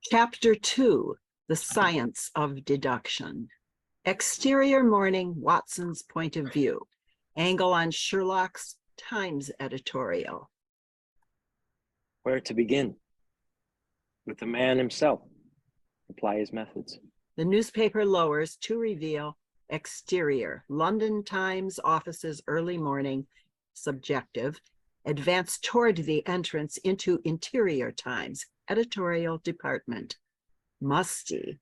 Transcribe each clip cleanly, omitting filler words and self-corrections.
Chapter 2, The Science of Deduction. Exterior morning, Watson's point of view. Angle on Sherlock's Times editorial. Where to begin? With the man himself. Apply his methods. The newspaper lowers to reveal exterior. London Times offices early morning, subjective. Advance toward the entrance into Interior Times, editorial department. Musty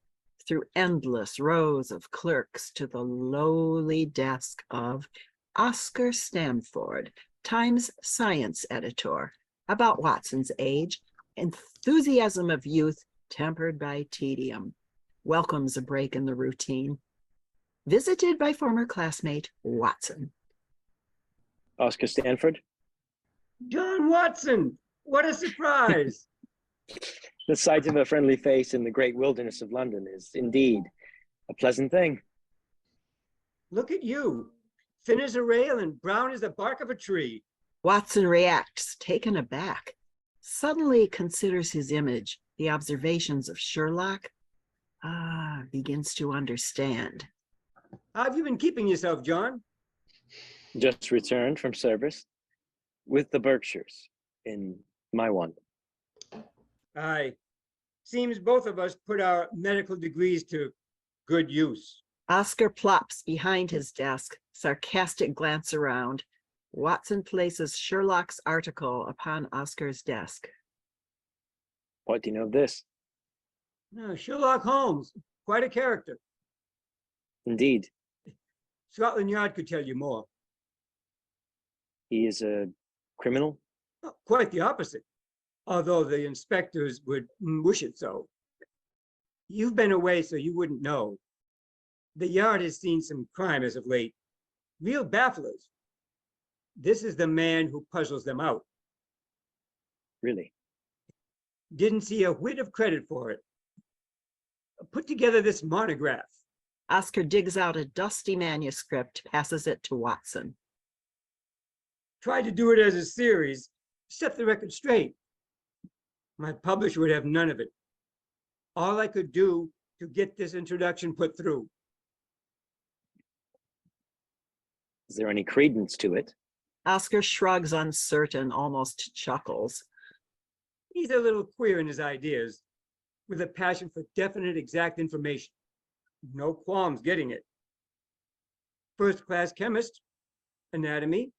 through endless rows of clerks to the lowly desk of Oscar Stamford, Times science editor, about Watson's age, enthusiasm of youth tempered by tedium, welcomes a break in the routine, visited by former classmate Watson. Oscar Stanford? John Watson, what a surprise. The sight of a friendly face in the great wilderness of London is indeed a pleasant thing. Look at you, thin as a rail and brown as the bark of a tree. Watson reacts, taken aback, suddenly considers his image, the observations of Sherlock. Begins to understand. How have you been keeping yourself, John? Just returned from service with the Berkshires in my one. Aye. Seems both of us put our medical degrees to good use. Oscar plops behind his desk, sarcastic glance around. Watson places Sherlock's article upon Oscar's desk. What do you know of this? Sherlock Holmes, quite a character. Indeed. Scotland Yard could tell you more. He is a criminal? Quite the opposite, although the inspectors would wish it so. You've been away, so you wouldn't know. The Yard has seen some crime as of late, real bafflers. This is the man who puzzles them out. Really? Didn't see a whit of credit for it. Put together this monograph. Oscar digs out a dusty manuscript, passes it to Watson. Tried to do it as a series, set the record straight. My publisher would have none of it. All I could do to get this introduction put through. Is there any credence to it? Oscar shrugs, uncertain, almost chuckles. He's a little queer in his ideas, with a passion for definite, exact information. No qualms getting it. First-class chemist, anatomy,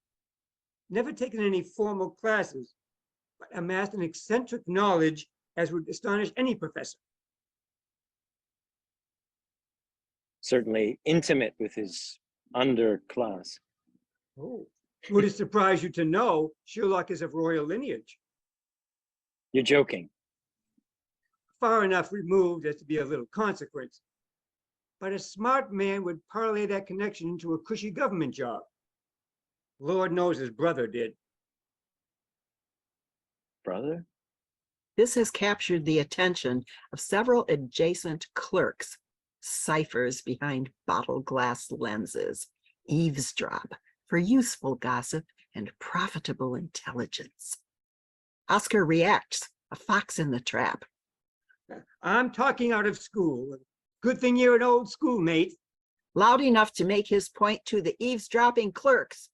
never taken any formal classes, but amassed an eccentric knowledge as would astonish any professor. Certainly intimate with his underclass. Oh, would it surprise you to know Sherlock is of royal lineage? You're joking. Far enough removed as to be of little consequence. But a smart man would parlay that connection into a cushy government job. Lord knows his brother did. Brother? This has captured the attention of several adjacent clerks, ciphers behind bottle glass lenses, eavesdrop for useful gossip and profitable intelligence. Oscar reacts, a fox in the trap. I'm talking out of school. Good thing you're an old schoolmate. Loud enough to make his point to the eavesdropping clerks.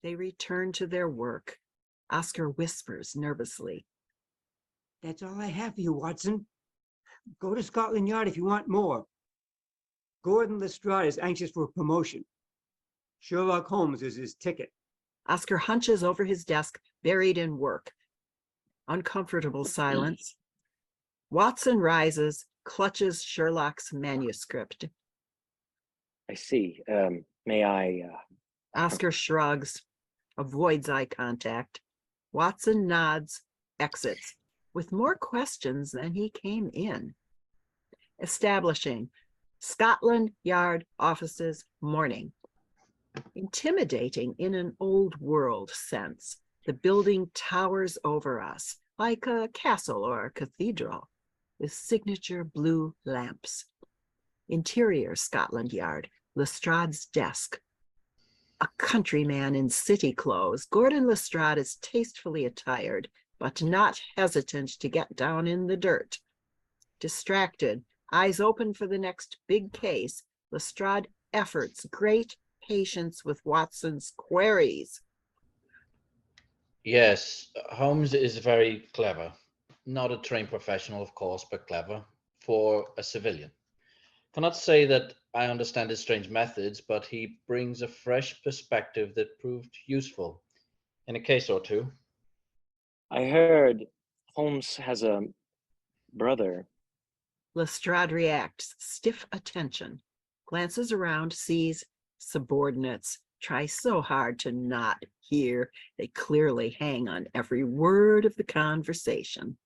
They return to their work. Oscar whispers nervously. That's all I have for you, Watson. Go to Scotland Yard if you want more. Gordon Lestrade is anxious for a promotion. Sherlock Holmes is his ticket. Oscar hunches over his desk, buried in work. Uncomfortable silence. Watson rises, clutches Sherlock's manuscript. I see. May I... Oscar shrugs, avoids eye contact. Watson nods, exits, with more questions than he came in. Establishing Scotland Yard offices morning. Intimidating in an old world sense. The building towers over us like a castle or a cathedral with signature blue lamps. Interior Scotland Yard, Lestrade's desk. A countryman in city clothes, Gordon Lestrade is tastefully attired, but not hesitant to get down in the dirt. Distracted, eyes open for the next big case, Lestrade efforts great patience with Watson's queries. Yes, Holmes is very clever. Not a trained professional, of course, but clever for a civilian. Cannot say that I understand his strange methods, but he brings a fresh perspective that proved useful in a case or two. I heard Holmes has a brother. Lestrade reacts, stiff attention, glances around, sees subordinates, tries so hard to not hear. They clearly hang on every word of the conversation.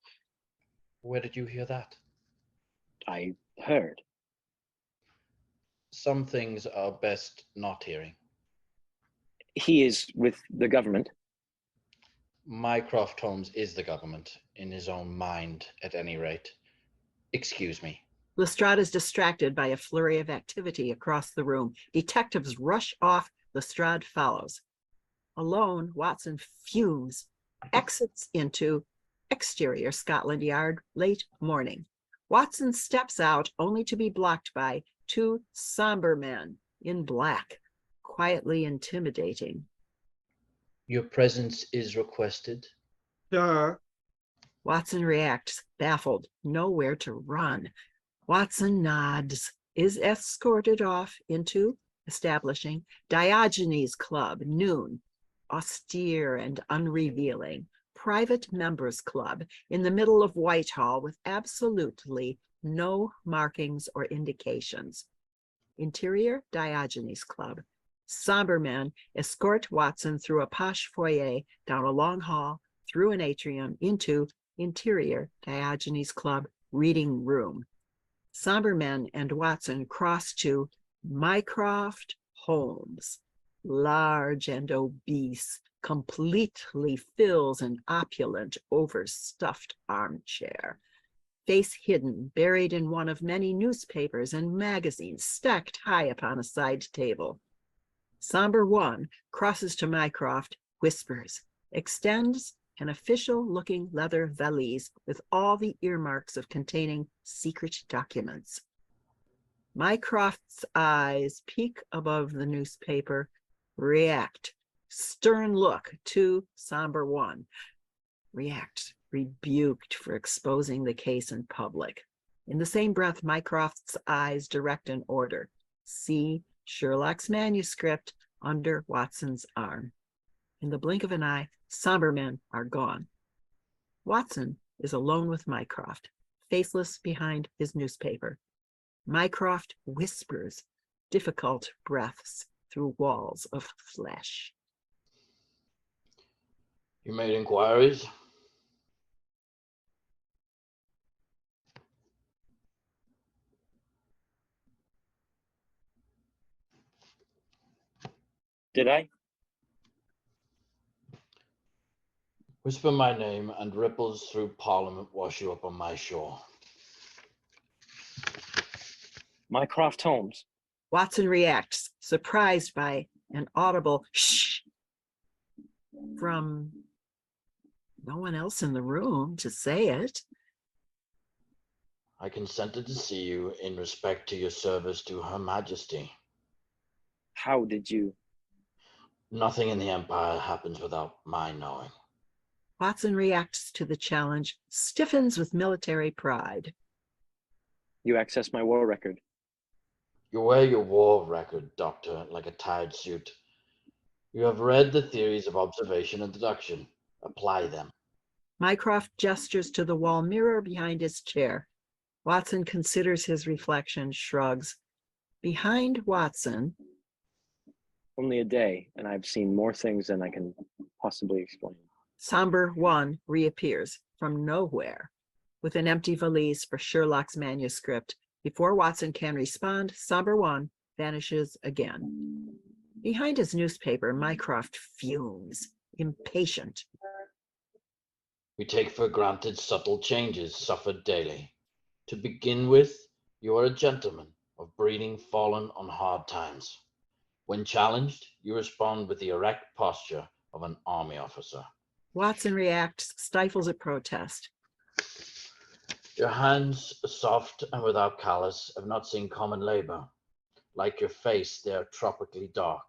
Where did you hear that? I heard. Some things are best not hearing. He is with the government. Mycroft Holmes is the government, in his own mind, at any rate. Excuse me. Lestrade is distracted by a flurry of activity across the room. Detectives rush off. Lestrade follows. Alone, Watson fumes, exits into exterior Scotland Yard late morning. Watson steps out only to be blocked by two somber men in black, quietly intimidating. Your presence is requested. Sir, Watson reacts, baffled, nowhere to run. Watson nods, is escorted off into establishing Diogenes Club, noon, austere and unrevealing, private members club in the middle of Whitehall with absolutely no markings or indications. Interior Diogenes Club. Somber men escort Watson through a posh foyer, down a long hall, through an atrium, into interior Diogenes Club reading room. Somber men and Watson cross to Mycroft Holmes, large and obese, completely fills an opulent, overstuffed armchair. Face hidden, buried in one of many newspapers and magazines stacked high upon a side table. Somber one crosses to Mycroft, whispers, extends an official-looking leather valise with all the earmarks of containing secret documents. Mycroft's eyes peek above the newspaper, react, stern look to somber one, react, rebuked for exposing the case in public. In the same breath, Mycroft's eyes direct an order. See Sherlock's manuscript under Watson's arm. In the blink of an eye, somber men are gone. Watson is alone with Mycroft, faceless behind his newspaper. Mycroft whispers, difficult breaths through walls of flesh. You made inquiries? Did I? Whisper my name and ripples through Parliament wash you up on my shore. Mycroft Holmes. Watson reacts, surprised by an audible shh from no one else in the room to say it. I consented to see you in respect to your service to Her Majesty. How did you? Nothing in the Empire happens without my knowing. Watson reacts to the challenge, stiffens with military pride. You accessed my war record. You wear your war record, Doctor, like a tired suit. You have read the theories of observation and deduction. Apply them. Mycroft gestures to the wall mirror behind his chair. Watson considers his reflection, shrugs. Behind Watson, Only a day, and I've seen more things than I can possibly explain. somber one reappears from nowhere with an empty valise for Sherlock's manuscript. Before Watson can respond, somber one vanishes again. Behind his newspaper, Mycroft fumes, impatient. We take for granted subtle changes suffered daily. To begin with, you are a gentleman of breeding fallen on hard times. When challenged, you respond with the erect posture of an army officer. Watson reacts, stifles a protest. Your hands, soft and without callus, have not seen common labor. Like your face, they are tropically dark.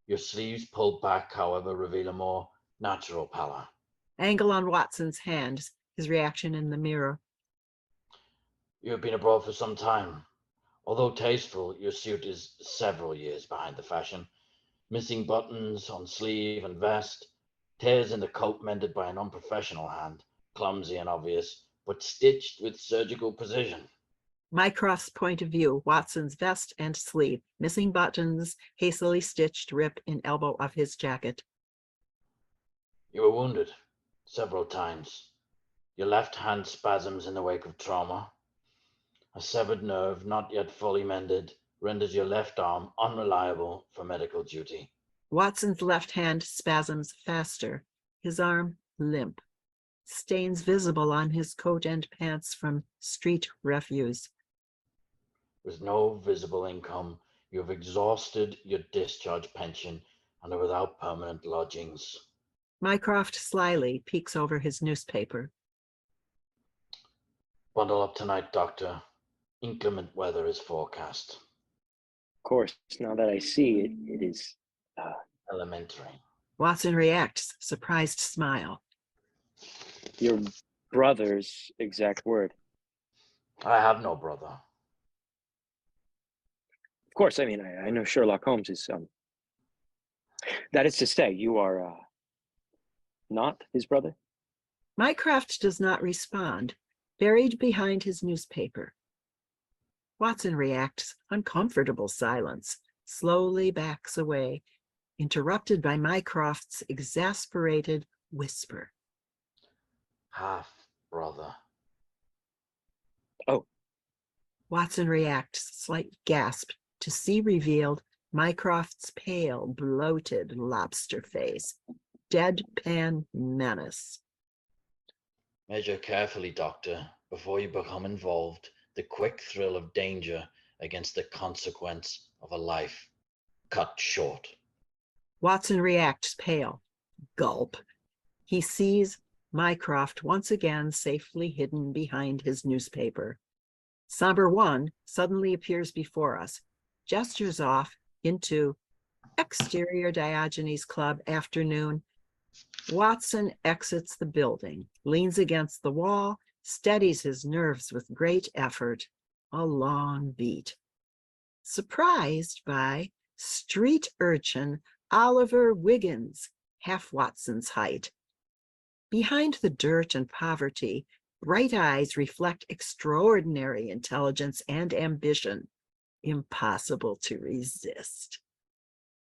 Your sleeves pulled back, however, reveal a more natural pallor. Angle on Watson's hand, his reaction in the mirror. You have been abroad for some time. Although tasteful, your suit is several years behind the fashion. Missing buttons on sleeve and vest, tears in the coat mended by an unprofessional hand, clumsy and obvious, but stitched with surgical precision. Mycroft's point of view, Watson's vest and sleeve, missing buttons, hastily stitched rip in elbow of his jacket. You were wounded several times. Your left hand spasms in the wake of trauma. A severed nerve, not yet fully mended, renders your left arm unreliable for medical duty. Watson's left hand spasms faster, his arm limp. Stains visible on his coat and pants from street refuse. With no visible income, you have exhausted your discharge pension and are without permanent lodgings. Mycroft slyly peeks over his newspaper. Bundle up tonight, Doctor. Inclement weather is forecast. Of course, now that I see it, it is Elementary. Watson reacts, surprised smile. your brother's exact word. I have no brother. Of course, I mean, I know Sherlock Holmes is, that is to say, you are not his brother? Mycroft does not respond, buried behind his newspaper. Watson reacts, uncomfortable silence, slowly backs away, interrupted by Mycroft's exasperated whisper. Half brother. Oh. Watson reacts, slight gasp, to see revealed Mycroft's pale, bloated lobster face, deadpan menace. Measure carefully, Doctor, before you become involved, the quick thrill of danger against the consequence of a life cut short. Watson reacts, pale. Gulp. He sees Mycroft once again safely hidden behind his newspaper. Somber One suddenly appears before us, gestures off into exterior Diogenes Club afternoon. Watson exits the building, leans against the wall, steadies his nerves with great effort. A long beat. Surprised by street urchin Oliver Wiggins, half Watson's height. Behind the dirt and poverty, bright eyes reflect extraordinary intelligence and ambition. Impossible to resist.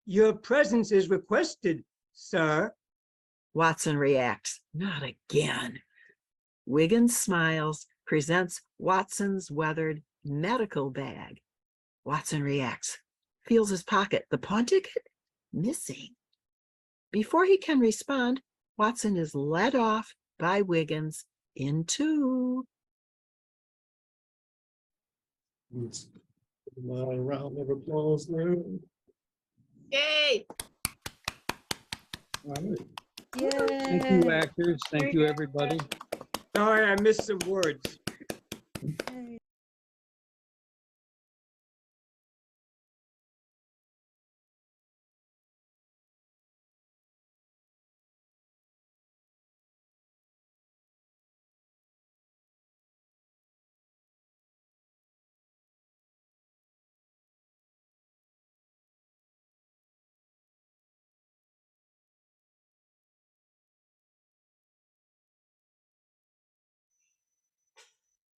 Your presence is requested, sir. Watson reacts, not again. Wiggins smiles, presents Watson's weathered medical bag. Watson reacts, feels his pocket. The pawn ticket? Missing. Before he can respond, Watson is led off by Wiggins into... My round of applause there. Yay! All right. Thank you, actors. Thank you, everybody. Sorry, I missed some words.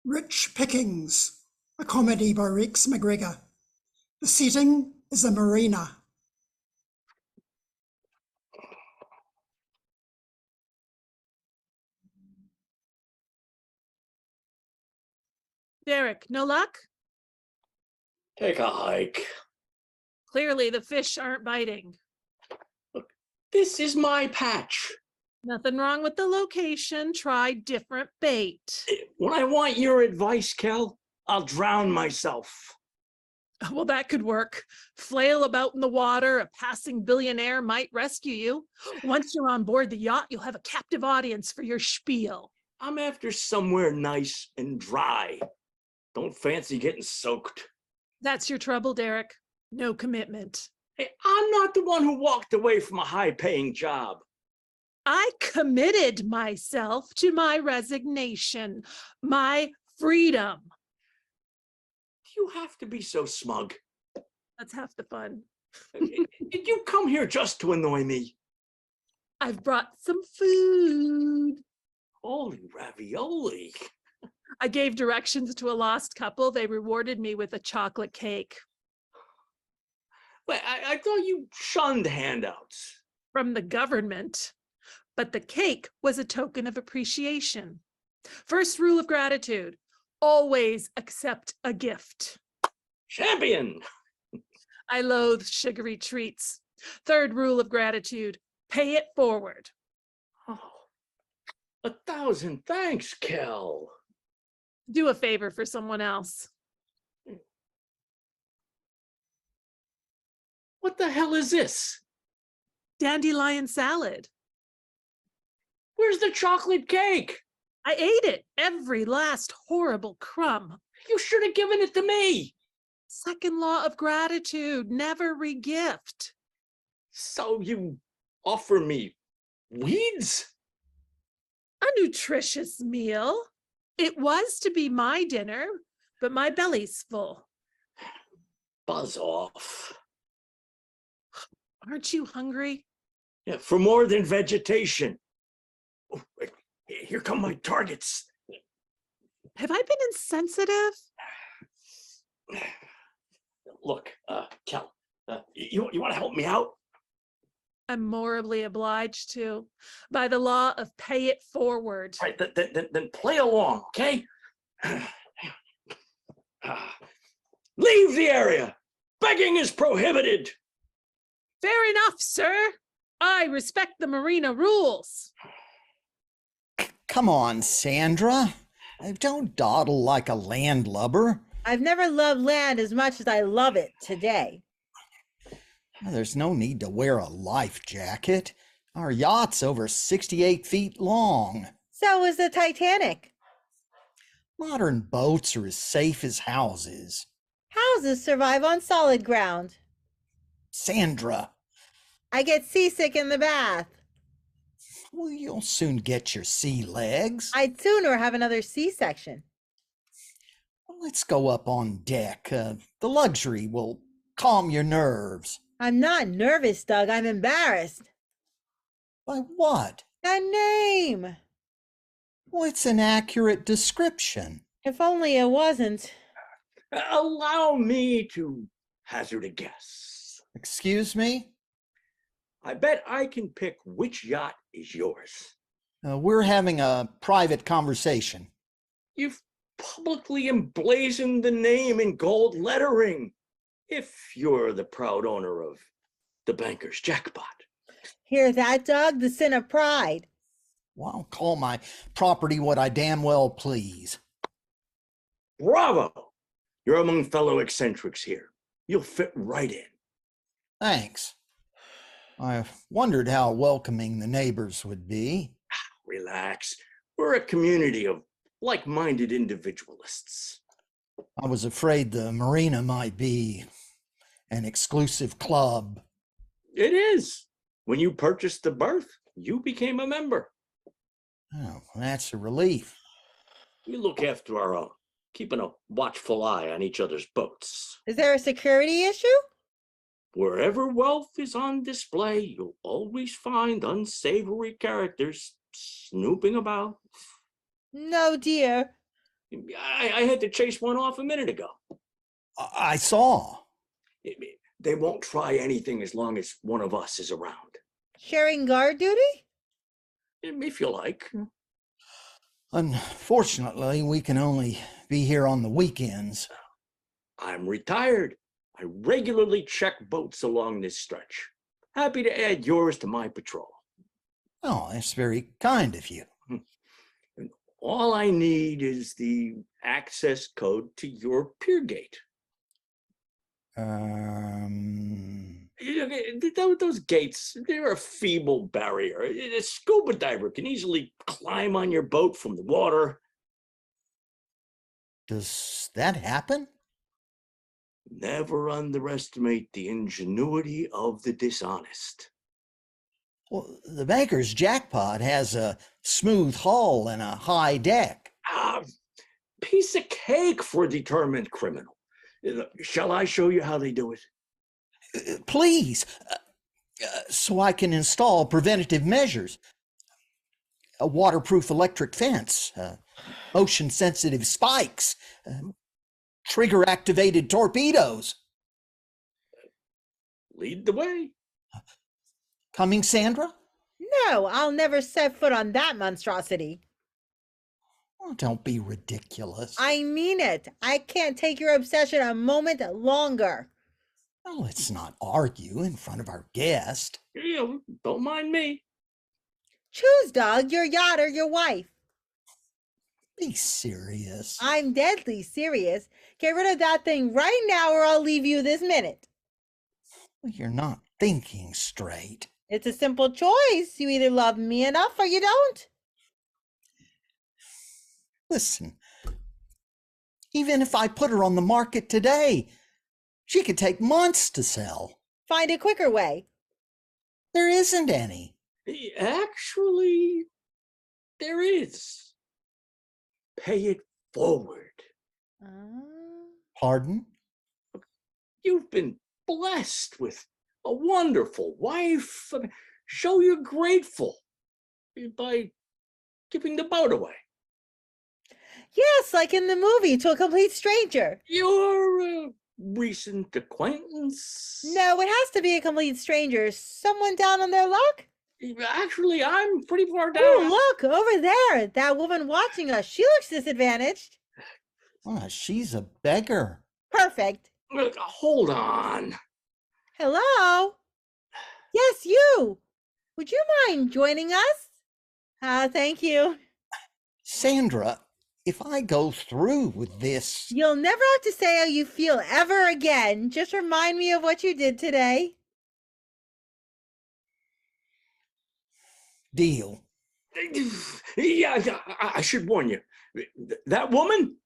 Rich Pickings, a comedy by Rex McGregor. The setting is a marina. Derek, no luck? Take a hike. Clearly the fish aren't biting. This is my patch. Nothing wrong with the location. Try different bait. When I want your advice, Kel, I'll drown myself. Well, that could work. Flail about in the water. A passing billionaire might rescue you. Once you're on board the yacht, you'll have a captive audience for your spiel. I'm after somewhere nice and dry. Don't fancy getting soaked. That's your trouble, Derek. No commitment. Hey, I'm not the one who walked away from a high-paying job. I committed myself to my resignation, my freedom. You have to be so smug. That's half the fun. Did you come here just to annoy me? I've brought some food. Holy ravioli. I gave directions to a lost couple. They rewarded me with a chocolate cake Wait, I thought you shunned handouts. from the government, but the cake was a token of appreciation. First rule of gratitude, always accept a gift. Champion. I loathe sugary treats. Third rule of gratitude, pay it forward. Oh, 1,000 thanks, Kel. Do a favor for someone else. What the hell is this? Dandelion salad. Where's the chocolate cake? I ate it, every last horrible crumb. You should have given it to me. Second law of gratitude, never regift. So you offer me weeds? A nutritious meal. It was to be my dinner, but my belly's full. Buzz off. Aren't you hungry? Yeah, for more than vegetation. Oh, wait, here come my targets. Have I been insensitive? Look, Kel, you want to help me out? I'm morally obliged to, by the law of pay it forward. All right, then play along, okay? Leave the area. Begging is prohibited. Fair enough, sir. I respect the marina rules. Come on, Sandra. Don't dawdle like a landlubber. I've never loved land as much as I love it today. There's no need to wear a life jacket. Our yacht's over 68 feet long. So is the Titanic. Modern boats are as safe as houses. Houses survive on solid ground. Sandra. I get seasick in the bath. Well, you'll soon get your sea legs. I'd sooner have another C-section. Let's go up on deck. The luxury will calm your nerves. I'm not nervous, Doug. I'm embarrassed. By what? That name. Well, it's an accurate description. If only it wasn't. Allow me to hazard a guess. Excuse me? I bet I can pick which yacht is yours. We're having a private conversation. You've publicly emblazoned the name in gold lettering. If you're the proud owner of the banker's jackpot. Hear that, Doug? The sin of pride. Well, I'll call my property what I damn well please. Bravo! You're among fellow eccentrics here. You'll fit right in. Thanks. I wondered how welcoming the neighbors would be. Relax. We're a community of like-minded individualists. I was afraid the marina might be an exclusive club. It is. When you purchased the berth, you became a member. Oh, that's a relief. We look after our own, keeping a watchful eye on each other's boats. Is there a security issue? Wherever wealth is on display, you'll always find unsavory characters snooping about. No, dear. I had to chase one off a minute ago. I saw. They won't try anything as long as one of us is around. Sharing guard duty? If you like. Unfortunately, we can only be here on the weekends. I'm retired. I regularly check boats along this stretch. Happy to add yours to my patrol. Oh, that's very kind of you. And all I need is the access code to your pier gate. Look, those gates, they're a feeble barrier. A scuba diver can easily climb on your boat from the water. Does that happen? Never underestimate the ingenuity of the dishonest. Well, the Banker's Jackpot has a smooth hull and a high deck. Ah, piece of cake for a determined criminal. Shall I show you how they do it? Please, so I can install preventative measures. A waterproof electric fence, motion-sensitive spikes, trigger-activated torpedoes. Lead the way. Coming, Sandra? No, I'll never set foot on that monstrosity. Oh, don't be ridiculous. I mean it. I can't take your obsession a moment longer. Well, let's not argue in front of our guest. Don't mind me. Choose, dog, your yacht or your wife. Be serious. I'm deadly serious. Get rid of that thing right now or I'll leave you this minute. You're not thinking straight. It's a simple choice. You either love me enough or you don't. Listen, even if I put her on the market today, she could take months to sell. Find a quicker way. There isn't any. Actually, there is. Pay it forward. Pardon? You've been blessed with a wonderful wife. Show you're grateful by giving the boat away. Yes, like in the movie, to a complete stranger. Your recent acquaintance? No, it has to be a complete stranger. Someone down on their luck? Actually, I'm pretty far down. Oh, look, over there. That woman watching us. She looks disadvantaged. She's a beggar. Perfect. Hold on. Hello? Yes, you. Would you mind joining us? Thank you. Sandra, if I go through with this... You'll never have to say how you feel ever again. Just remind me of what you did today. Deal. Yeah, I should warn you. That woman,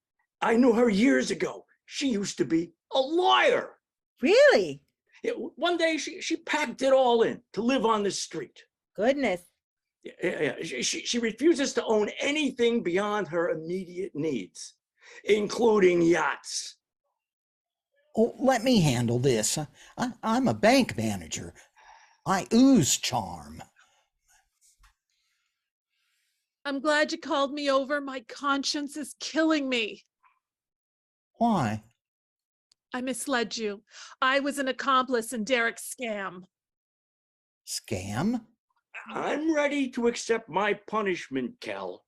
I knew her years ago. She used to be a lawyer. Really? One day she packed it all in to live on the street. Goodness. She refuses to own anything beyond her immediate needs, including yachts. Oh, let me handle this. I'm a bank manager. I ooze charm. I'm glad you called me over. My conscience is killing me. Why? I misled you. I was an accomplice in Derek's scam. Scam? I'm ready to accept my punishment, Kel.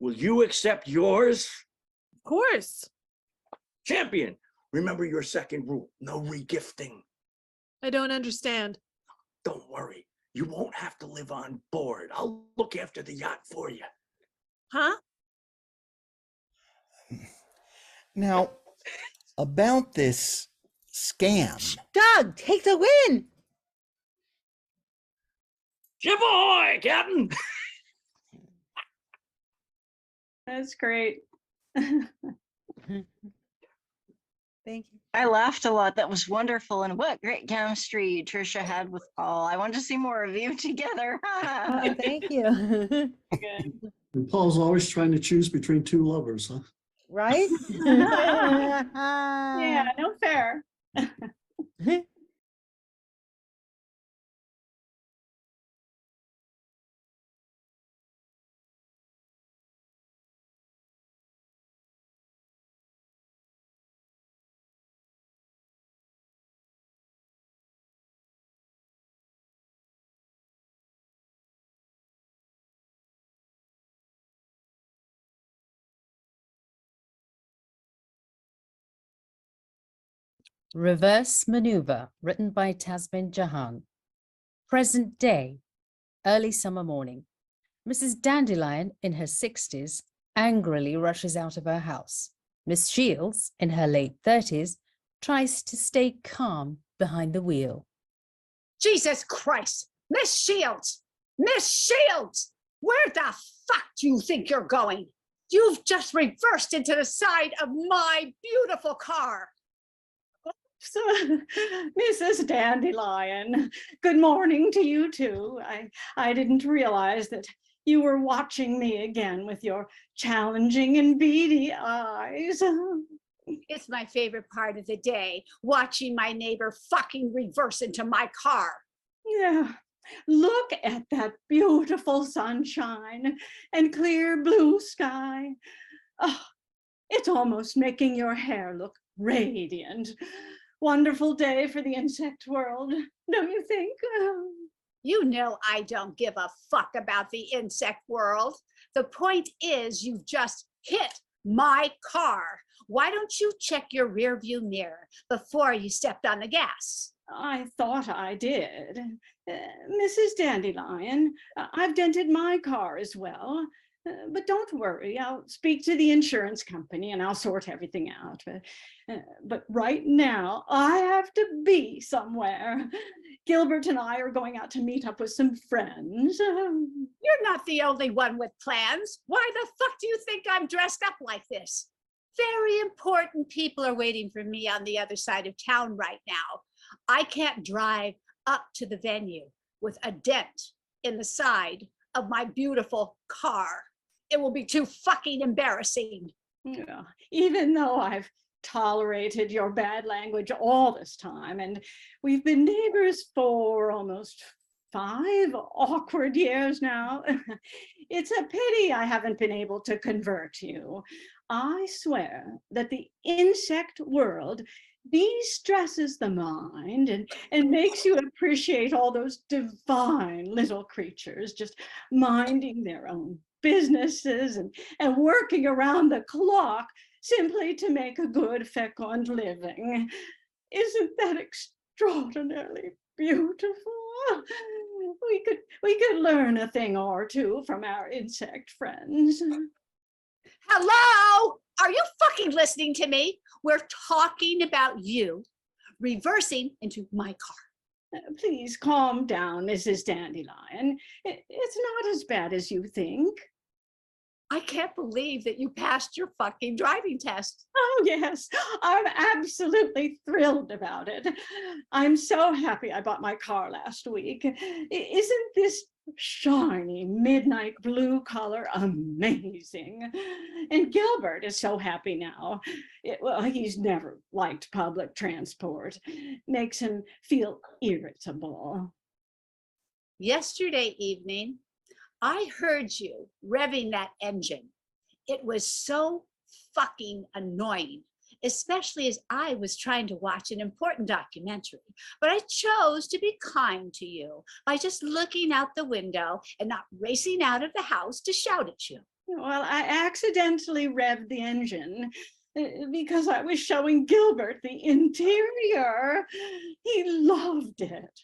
Will you accept yours? Of course. Champion, remember your second rule, no regifting. I don't understand. Don't worry, you won't have to live on board. I'll look after the yacht for you. Huh? Now, about this scam. Doug, take the win. Ship ahoy, Captain! That's great. Thank you. I laughed a lot. That was wonderful. And what great chemistry Trisha had with Paul. I want to see more of you together. Oh, thank you. And Paul's always trying to choose between two lovers, huh? Right? Yeah, no fair. Reverse Maneuver, written by Tasmin Jahan. Present day, early summer morning. Mrs. Dandelion, in her 60s, angrily rushes out of her house. Miss Shields, in her late 30s, tries to stay calm behind the wheel. Jesus Christ, Miss Shields, Miss Shields, where the fuck do you think you're going? You've just reversed into the side of my beautiful car. So, Mrs. Dandelion, good morning to you too. I didn't realize that you were watching me again with your challenging and beady eyes. It's my favorite part of the day, watching my neighbor fucking reverse into my car. Yeah, look at that beautiful sunshine and clear blue sky. Oh, it's almost making your hair look radiant. Wonderful day for the insect world, don't you think? You know I don't give a fuck about the insect world. The point is you've just hit my car. Why don't you check your rear view mirror before you stepped on the gas? I thought I did. Mrs. Dandelion, I've dented my car as well. But don't worry, I'll speak to the insurance company and I'll sort everything out. But right now, I have to be somewhere. Gilbert and I are going out to meet up with some friends. You're not the only one with plans. Why the fuck do you think I'm dressed up like this? Very important people are waiting for me on the other side of town right now. I can't drive up to the venue with a dent in the side of my beautiful car. It will be too fucking embarrassing. Yeah, even though I've tolerated your bad language all this time, and we've been neighbors for almost 5 awkward years now. It's a pity I haven't been able to convert you. I swear that the insect world de-stresses the mind and makes you appreciate all those divine little creatures just minding their own businesses and working around the clock simply to make a good fecund living. Isn't that extraordinarily beautiful? We could learn a thing or two from our insect friends. Hello? Are you fucking listening to me? We're talking about you reversing into my car. Please calm down, Mrs. Dandelion. It's not as bad as you think. I can't believe that you passed your fucking driving test. Oh, yes, I'm absolutely thrilled about it. I'm so happy I bought my car last week. Isn't this shiny midnight blue color amazing? And Gilbert is so happy now. Well, he's never liked public transport. Makes him feel irritable. Yesterday evening, I heard you revving that engine. It was so fucking annoying, especially as I was trying to watch an important documentary. But I chose to be kind to you by just looking out the window and not racing out of the house to shout at you. Well, I accidentally revved the engine because I was showing Gilbert the interior. He loved it.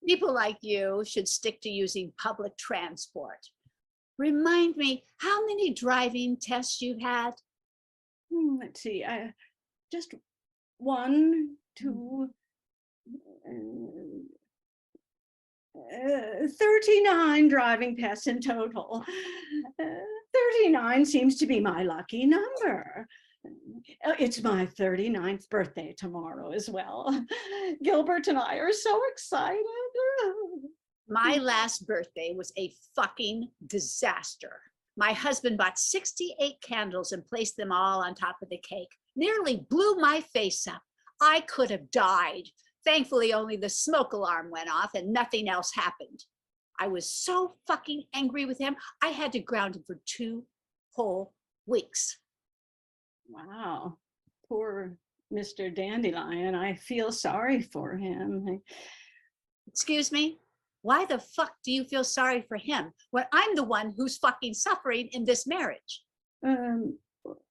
People like you should stick to using public transport. Remind me, how many driving tests you had? Let's see, just 1, 2, 39 driving tests in total. 39 seems to be my lucky number. It's my 39th birthday tomorrow as well. Gilbert and I are so excited. My last birthday was a fucking disaster. My husband bought 68 candles and placed them all on top of the cake. Nearly blew my face up. I could have died. Thankfully, only the smoke alarm went off and nothing else happened. I was so fucking angry with him, I had to ground him for 2 whole weeks. Wow, poor Mr. Dandelion. I feel sorry for him. Excuse me? Why the fuck do you feel sorry for him when I'm the one who's fucking suffering in this marriage?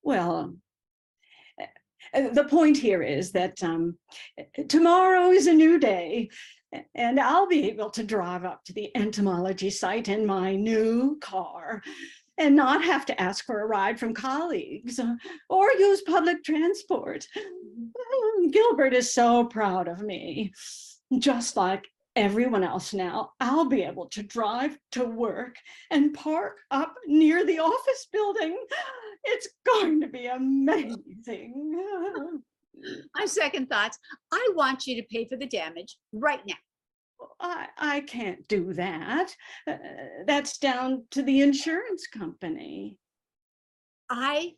Well, the point here is that tomorrow is a new day, and I'll be able to drive up to the entomology site in my new car and not have to ask for a ride from colleagues or use public transport. Gilbert is so proud of me. Just like everyone else now, I'll be able to drive to work and park up near the office building. It's going to be amazing. On second thoughts, I want you to pay for the damage right now. I can't do that. That's down to the insurance company. I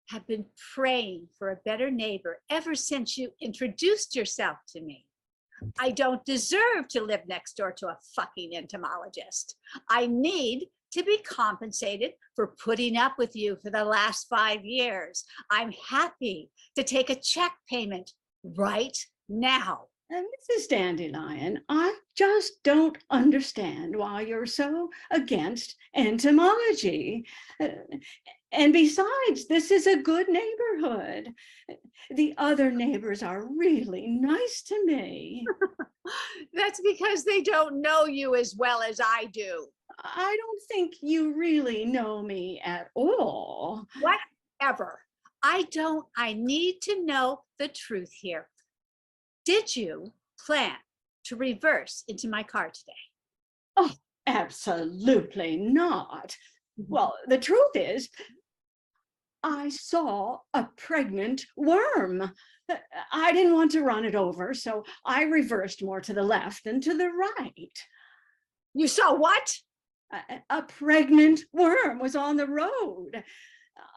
have been praying for a better neighbor ever since you introduced yourself to me. I don't deserve to live next door to a fucking entomologist. I need to be compensated for putting up with you for the last 5 years. I'm happy to take a check payment right now. Mrs. Dandelion, I just don't understand why you're so against entomology. And besides, this is a good neighborhood. The other neighbors are really nice to me. That's because they don't know you as well as I do. I don't think you really know me at all. Whatever. I need to know the truth here. Did you plan to reverse into my car today? Oh, absolutely not. Well, the truth is, I saw a pregnant worm. I didn't want to run it over, so I reversed more to the left than to the right. You saw what? A pregnant worm was on the road.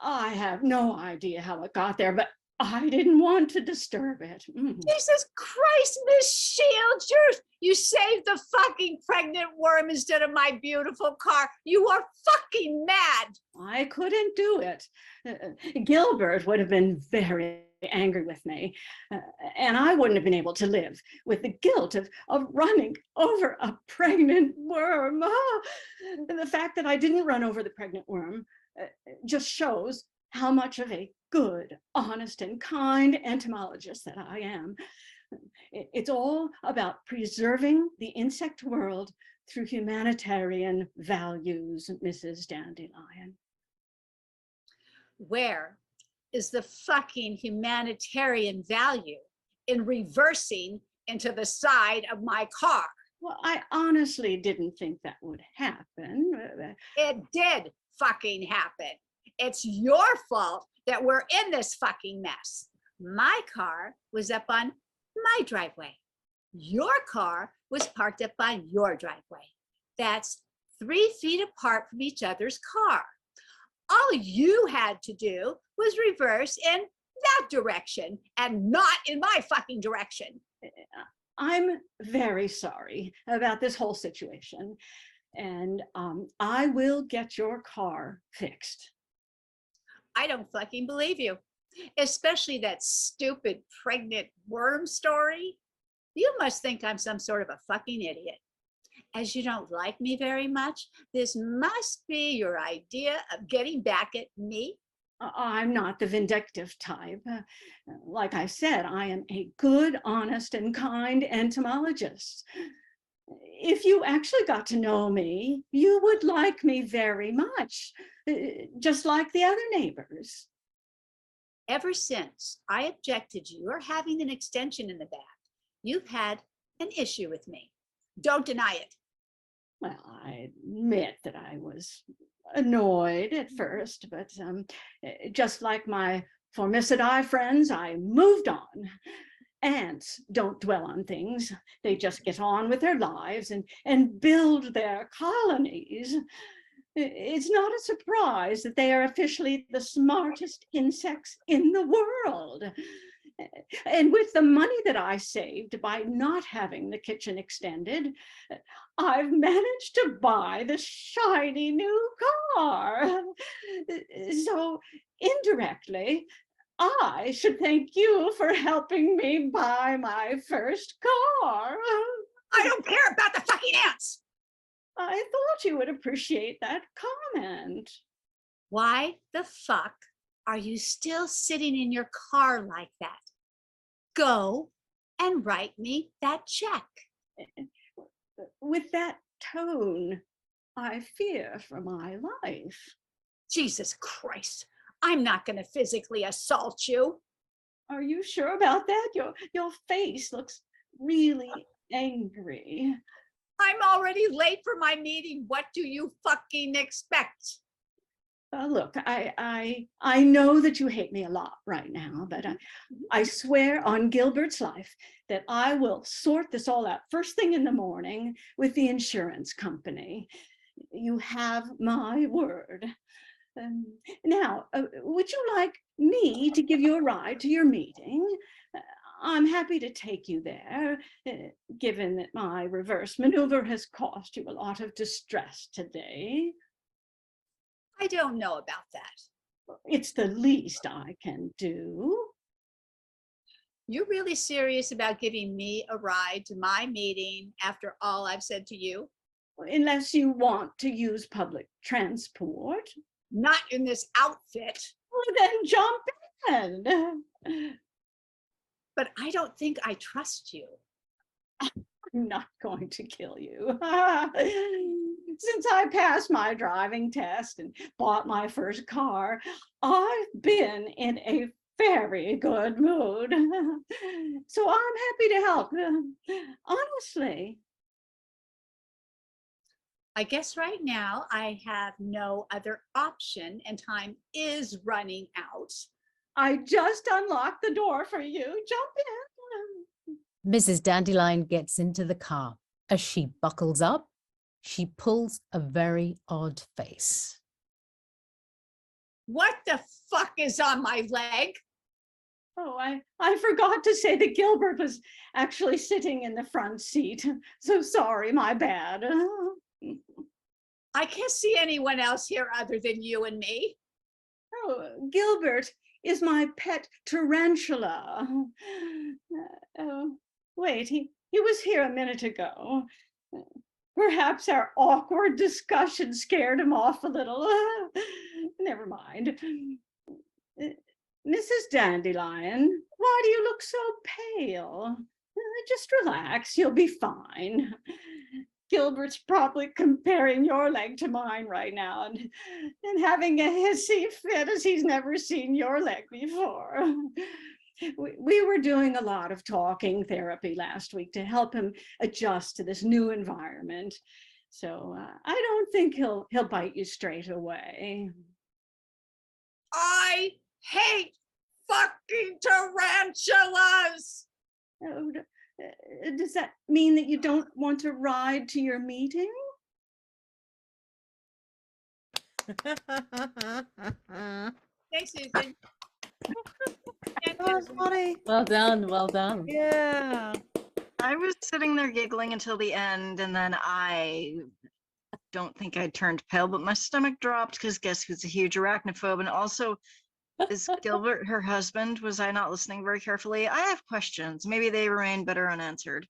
I have no idea how it got there, but I didn't want to disturb it. Jesus Christ, Miss Shields, you saved the fucking pregnant worm instead of my beautiful car. You are fucking mad. I couldn't do it. Gilbert would have been very angry with me, and I wouldn't have been able to live with the guilt of running over a pregnant worm. The fact that I didn't run over the pregnant worm just shows how much of a good, honest, and kind entomologist that I am. It's all about preserving the insect world through humanitarian values, Mrs. Dandelion. Where is the fucking humanitarian value in reversing into the side of my car? Well, I honestly didn't think that would happen. It did fucking happen. It's your fault that we're in this fucking mess. My car was up on my driveway. Your car was parked up on your driveway. That's 3 feet apart from each other's car. All you had to do was reverse in that direction and not in my fucking direction. I'm very sorry about this whole situation, and I will get your car fixed. I don't fucking believe you, especially that stupid pregnant worm story. You must think I'm some sort of a fucking idiot. As you don't like me very much, this must be your idea of getting back at me. I'm not the vindictive type. Like I said, I am a good, honest, and kind entomologist. If you actually got to know me, you would like me very much, just like the other neighbors. Ever since I objected to your having an extension in the back, you've had an issue with me. Don't deny it. Well, I admit that I was annoyed at first, but just like my Formicidae friends, I moved on. Ants don't dwell on things. They just get on with their lives and build their colonies. It's not a surprise that they are officially the smartest insects in the world. And with the money that I saved by not having the kitchen extended, I've managed to buy the shiny new car. So indirectly, I should thank you for helping me buy my first car. I don't care about the fucking ants. I thought you would appreciate that comment. Why the fuck are you still sitting in your car like that? Go and write me that check. With that tone, I fear for my life. Jesus Christ, I'm not going to physically assault you. Are you sure about that? Your face looks really angry. I'm already late for my meeting. What do you fucking expect? Look, I know that you hate me a lot right now, but I swear on Gilbert's life that I will sort this all out first thing in the morning with the insurance company. You have my word. Now, would you like me to give you a ride to your meeting? I'm happy to take you there, given that my reverse maneuver has caused you a lot of distress today. I don't know about that. It's the least I can do. You're really serious about giving me a ride to my meeting after all I've said to you? Unless you want to use public transport. Not in this outfit. Well, then jump in. But I don't think I trust you. I'm not going to kill you. Since I passed my driving test and bought my first car, I've been in a very good mood. So I'm happy to help. Honestly. I guess right now I have no other option and time is running out. I just unlocked the door for you. Jump in. Mrs. Dandelion gets into the car. As she buckles up, she pulls a very odd face. What the fuck is on my leg? Oh, I forgot to say that Gilbert was actually sitting in the front seat. So sorry, my bad. I can't see anyone else here other than you and me. Oh, Gilbert is my pet tarantula. Oh, wait, he was here a minute ago. Perhaps our awkward discussion scared him off a little. Never mind. Mrs. Dandelion, why do you look so pale? Just relax, you'll be fine. Gilbert's probably comparing your leg to mine right now and having a hissy fit as he's never seen your leg before. We were doing a lot of talking therapy last week to help him adjust to this new environment. So I don't think he'll bite you straight away. I hate fucking tarantulas. Oh, does that mean that you don't want to ride to your meeting? Thanks, Susan. That was funny. Well done, well done. Yeah. I was sitting there giggling until the end, and then I don't think I turned pale, but my stomach dropped because guess who's a huge arachnophobe? And also, is Gilbert her husband? Was I not listening very carefully? I have questions. Maybe they remain better unanswered.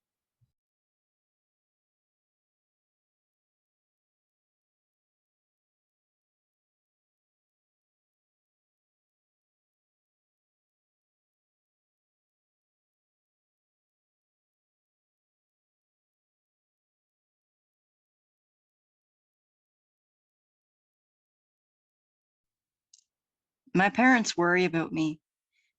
My parents worry about me.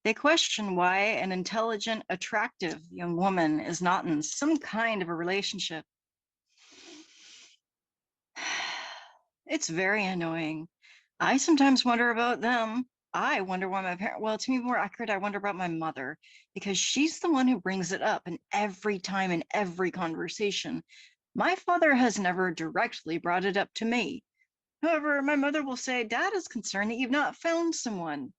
They question why an intelligent, attractive young woman is not in some kind of a relationship. It's very annoying. I sometimes wonder about them. I wonder why my parents, well, to be more accurate, I wonder about my mother, because she's the one who brings it up in every time in every conversation. My father has never directly brought it up to me. However, my mother will say, Dad is concerned that you've not found someone.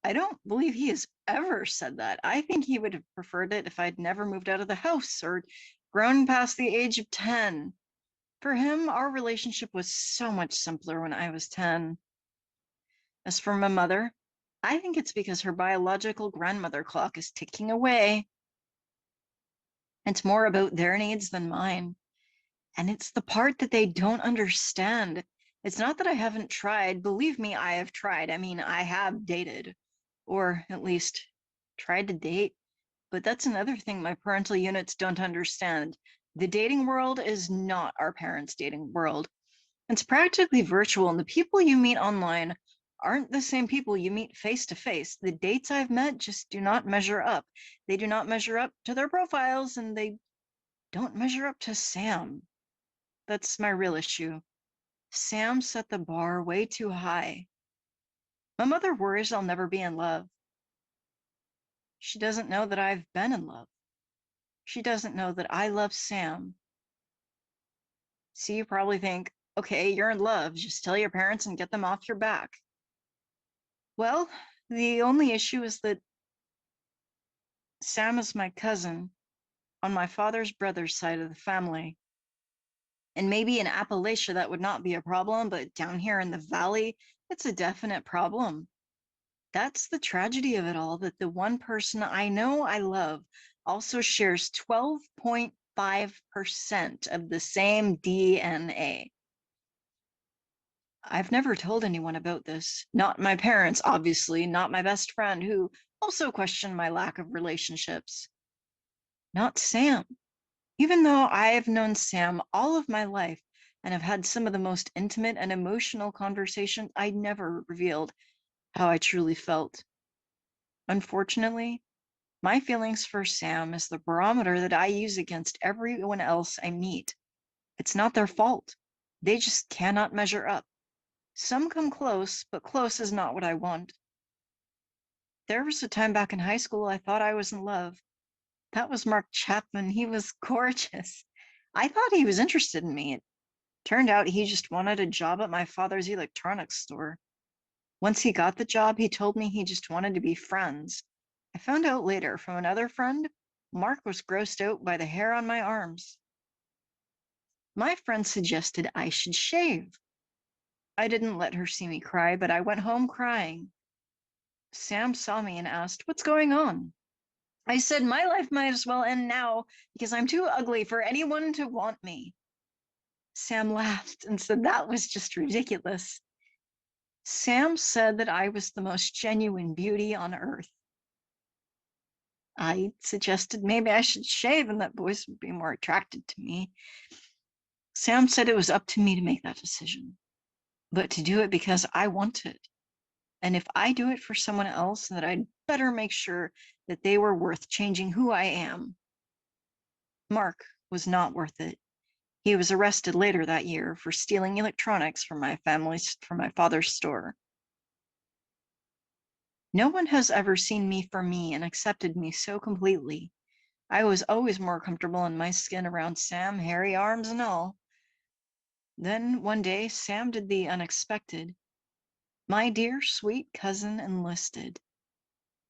I don't believe he has ever said that. I think he would have preferred it if I'd never moved out of the house or grown past the age of 10. For him, our relationship was so much simpler when I was 10. As for my mother, I think it's because her biological grandmother clock is ticking away. It's more about their needs than mine. And it's the part that they don't understand. It's not that I haven't tried. Believe me, I have tried. I mean, I have dated, or at least tried to date. But that's another thing my parental units don't understand. The dating world is not our parents' dating world. It's practically virtual, and the people you meet online aren't the same people you meet face to face. The dates I've met just do not measure up. They do not measure up to their profiles, and they don't measure up to Sam. That's my real issue. Sam set the bar way too high. My mother worries I'll never be in love. She doesn't know that I've been in love. She doesn't know that I love Sam. See, you probably think, okay, you're in love. Just tell your parents and get them off your back. Well, the only issue is that Sam is my cousin on my father's brother's side of the family. And maybe in Appalachia, that would not be a problem, but down here in the valley, it's a definite problem. That's the tragedy of it all, that the one person I know I love also shares 12.5% of the same DNA. I've never told anyone about this. Not my parents, obviously, not my best friend, who also questioned my lack of relationships. Not Sam. Even though I have known Sam all of my life and have had some of the most intimate and emotional conversations, I never revealed how I truly felt. Unfortunately, my feelings for Sam is the barometer that I use against everyone else I meet. It's not their fault. They just cannot measure up. Some come close, but close is not what I want. There was a time back in high school I thought I was in love. That was Mark Chapman. He was gorgeous. I thought he was interested in me. It turned out he just wanted a job at my father's electronics store. Once he got the job, he told me he just wanted to be friends. I found out later from another friend, Mark was grossed out by the hair on my arms. My friend suggested I should shave. I didn't let her see me cry, but I went home crying. Sam saw me and asked, "What's going on?" I said, "My life might as well end now because I'm too ugly for anyone to want me." Sam laughed and said that was just ridiculous. Sam said that I was the most genuine beauty on earth. I suggested maybe I should shave and that boys would be more attracted to me. Sam said it was up to me to make that decision, but to do it because I want it. And if I do it for someone else, that I'd better make sure that they were worth changing who I am. Mark was not worth it. He was arrested later that year for stealing electronics from my father's store. No one has ever seen me for me and accepted me so completely. I was always more comfortable in my skin around Sam, hairy arms and all. Then one day, Sam did the unexpected. My dear sweet cousin enlisted.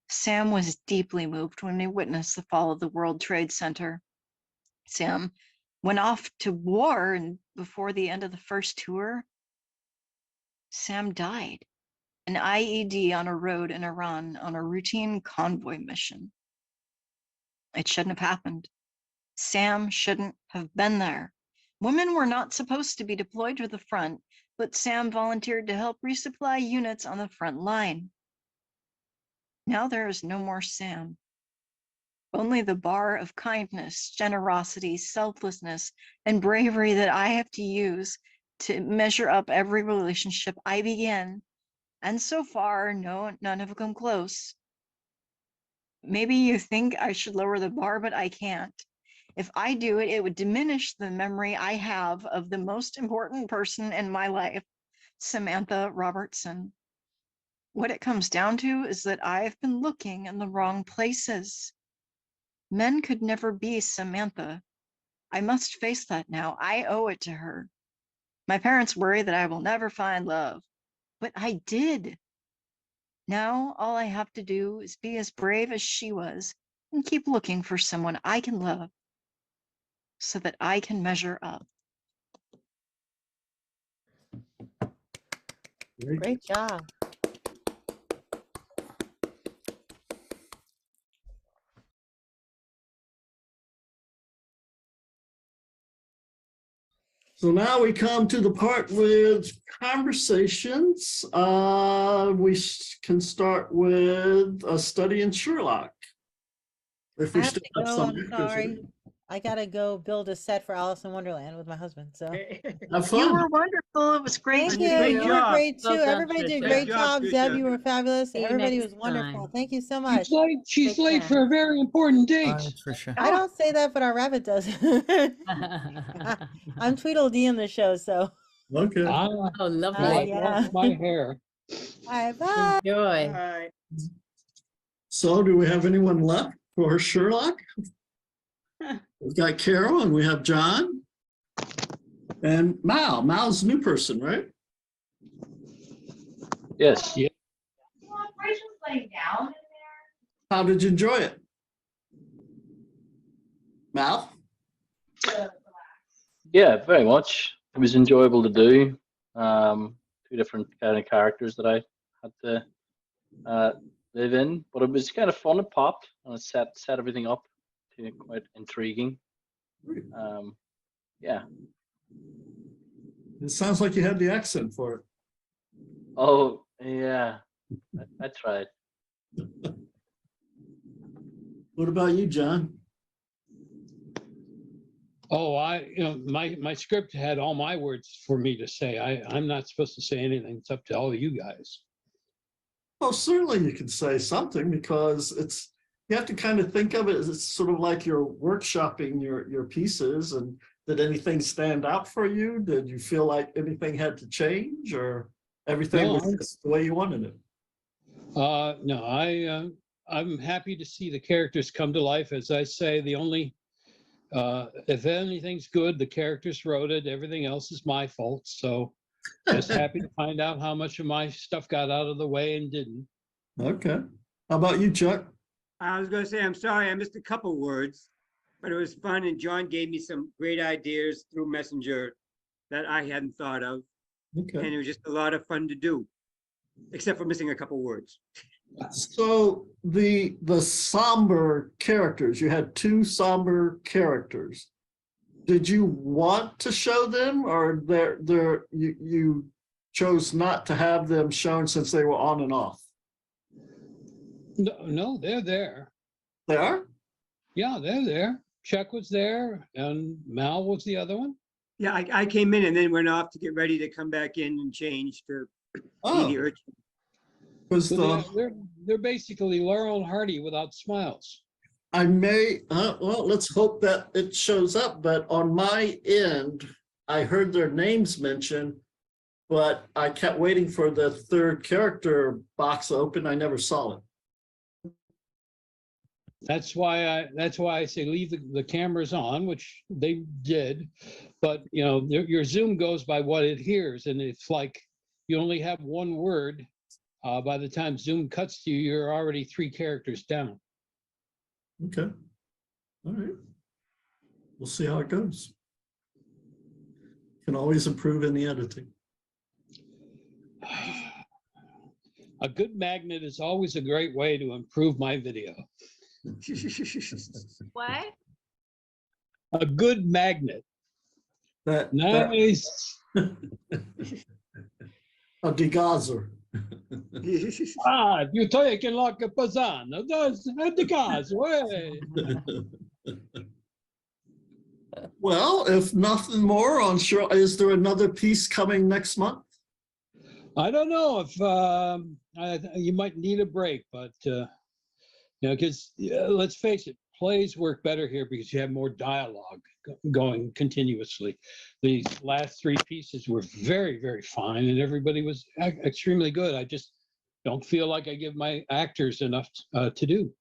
Sam was deeply moved when he witnessed the fall of the World Trade Center. Sam went off to war, and before the end of the first tour, Sam died. An IED on a road in Iran on a routine convoy mission. It shouldn't have happened. Sam shouldn't have been there. Women were not supposed to be deployed to the front, but Sam volunteered to help resupply units on the front line. Now there is no more Sam. Only the bar of kindness, generosity, selflessness, and bravery that I have to use to measure up every relationship I begin. And so far, none have come close. Maybe you think I should lower the bar, but I can't. If I do it, it would diminish the memory I have of the most important person in my life, Samantha Robertson. What it comes down to is that I've been looking in the wrong places. Men could never be Samantha. I must face that now. I owe it to her. My parents worry that I will never find love, but I did. Now all I have to do is be as brave as she was and keep looking for someone I can love so that I can measure up. Great job. So now we come to the part with conversations. Can start with a study in Sherlock. If we I have still to have go, some I'm actors sorry. here. I gotta go build a set for Alice in Wonderland with my husband. So Have You fun. were wonderful. It was great thank to you. see Great You you. were job. great too. Well done, Everybody did a Tricia. great Great job, job. Zeb, Tricia. you were fabulous. See you Everybody next was wonderful. time. Thank you so much. She's Take late care. for a very important date. Bye, Tricia. I don't say that, but our rabbit does. I'm Tweedledee in the show, so Okay. Ah, Oh, lovely. well, I yeah. lost my hair. All right, bye. Enjoy. All right. So do we have anyone left for Sherlock? We've got Carol and we have John. And Mal. Mal's a new person, right? Yes. Yeah. How did you enjoy it? Mal? Yeah, very much. It was enjoyable to do. Two different kind of characters that I had to live in, but it was kind of fun. It popped and it set everything up to quite intriguing. Yeah. It sounds like you had the accent for it. Oh, yeah. I tried. What about you, John? Oh, my script had all my words for me to say. I'm not supposed to say anything. It's up to all of you guys. Well, certainly you can say something because you have to kind of think of it as it's sort of like you're workshopping your pieces. And did anything stand out for you? Did you feel like anything had to change or everything No, was just the way you wanted it? No, I'm happy to see the characters come to life. As I say, the only if anything's good, the characters wrote it. Everything else is my fault. So just happy to find out how much of my stuff got out of the way and didn't. Okay. How about you, Chuck? I was going to say, I'm sorry, I missed a couple words, but it was fun. And John gave me some great ideas through Messenger that I hadn't thought of. Okay. And it was just a lot of fun to do, except for missing a couple words. So the somber characters, you had two somber characters. Did you want to show them, or you chose not to have them shown since they were on and off? No, they're there. They are? Yeah, they're there. Chuck was there and Mal was the other one. Yeah, I came in and then went off to get ready to come back in and change to be the urchin. So they're basically Laurel and Hardy without smiles. I may, well, let's hope that it shows up, but on my end, I heard their names mentioned, but I kept waiting for the third character box open. I never saw it. That's why I say leave the cameras on, which they did, but you know, your Zoom goes by what it hears, and it's like you only have one word. By the time Zoom cuts to you, you're already 3 characters down. Okay. All right. We'll see how it goes. Can always improve in the editing. A good magnet is always a great way to improve my video. What? A good magnet. Nice. A degazer. You take it like a Pazano. That's a degazer. Way. Well, if nothing more on sure, is there another piece coming next month? I don't know if you might need a break, but you know, because let's face it, plays work better here because you have more dialogue going continuously. These last 3 pieces were very, very fine, and everybody was extremely good. I just don't feel like I give my actors enough to do.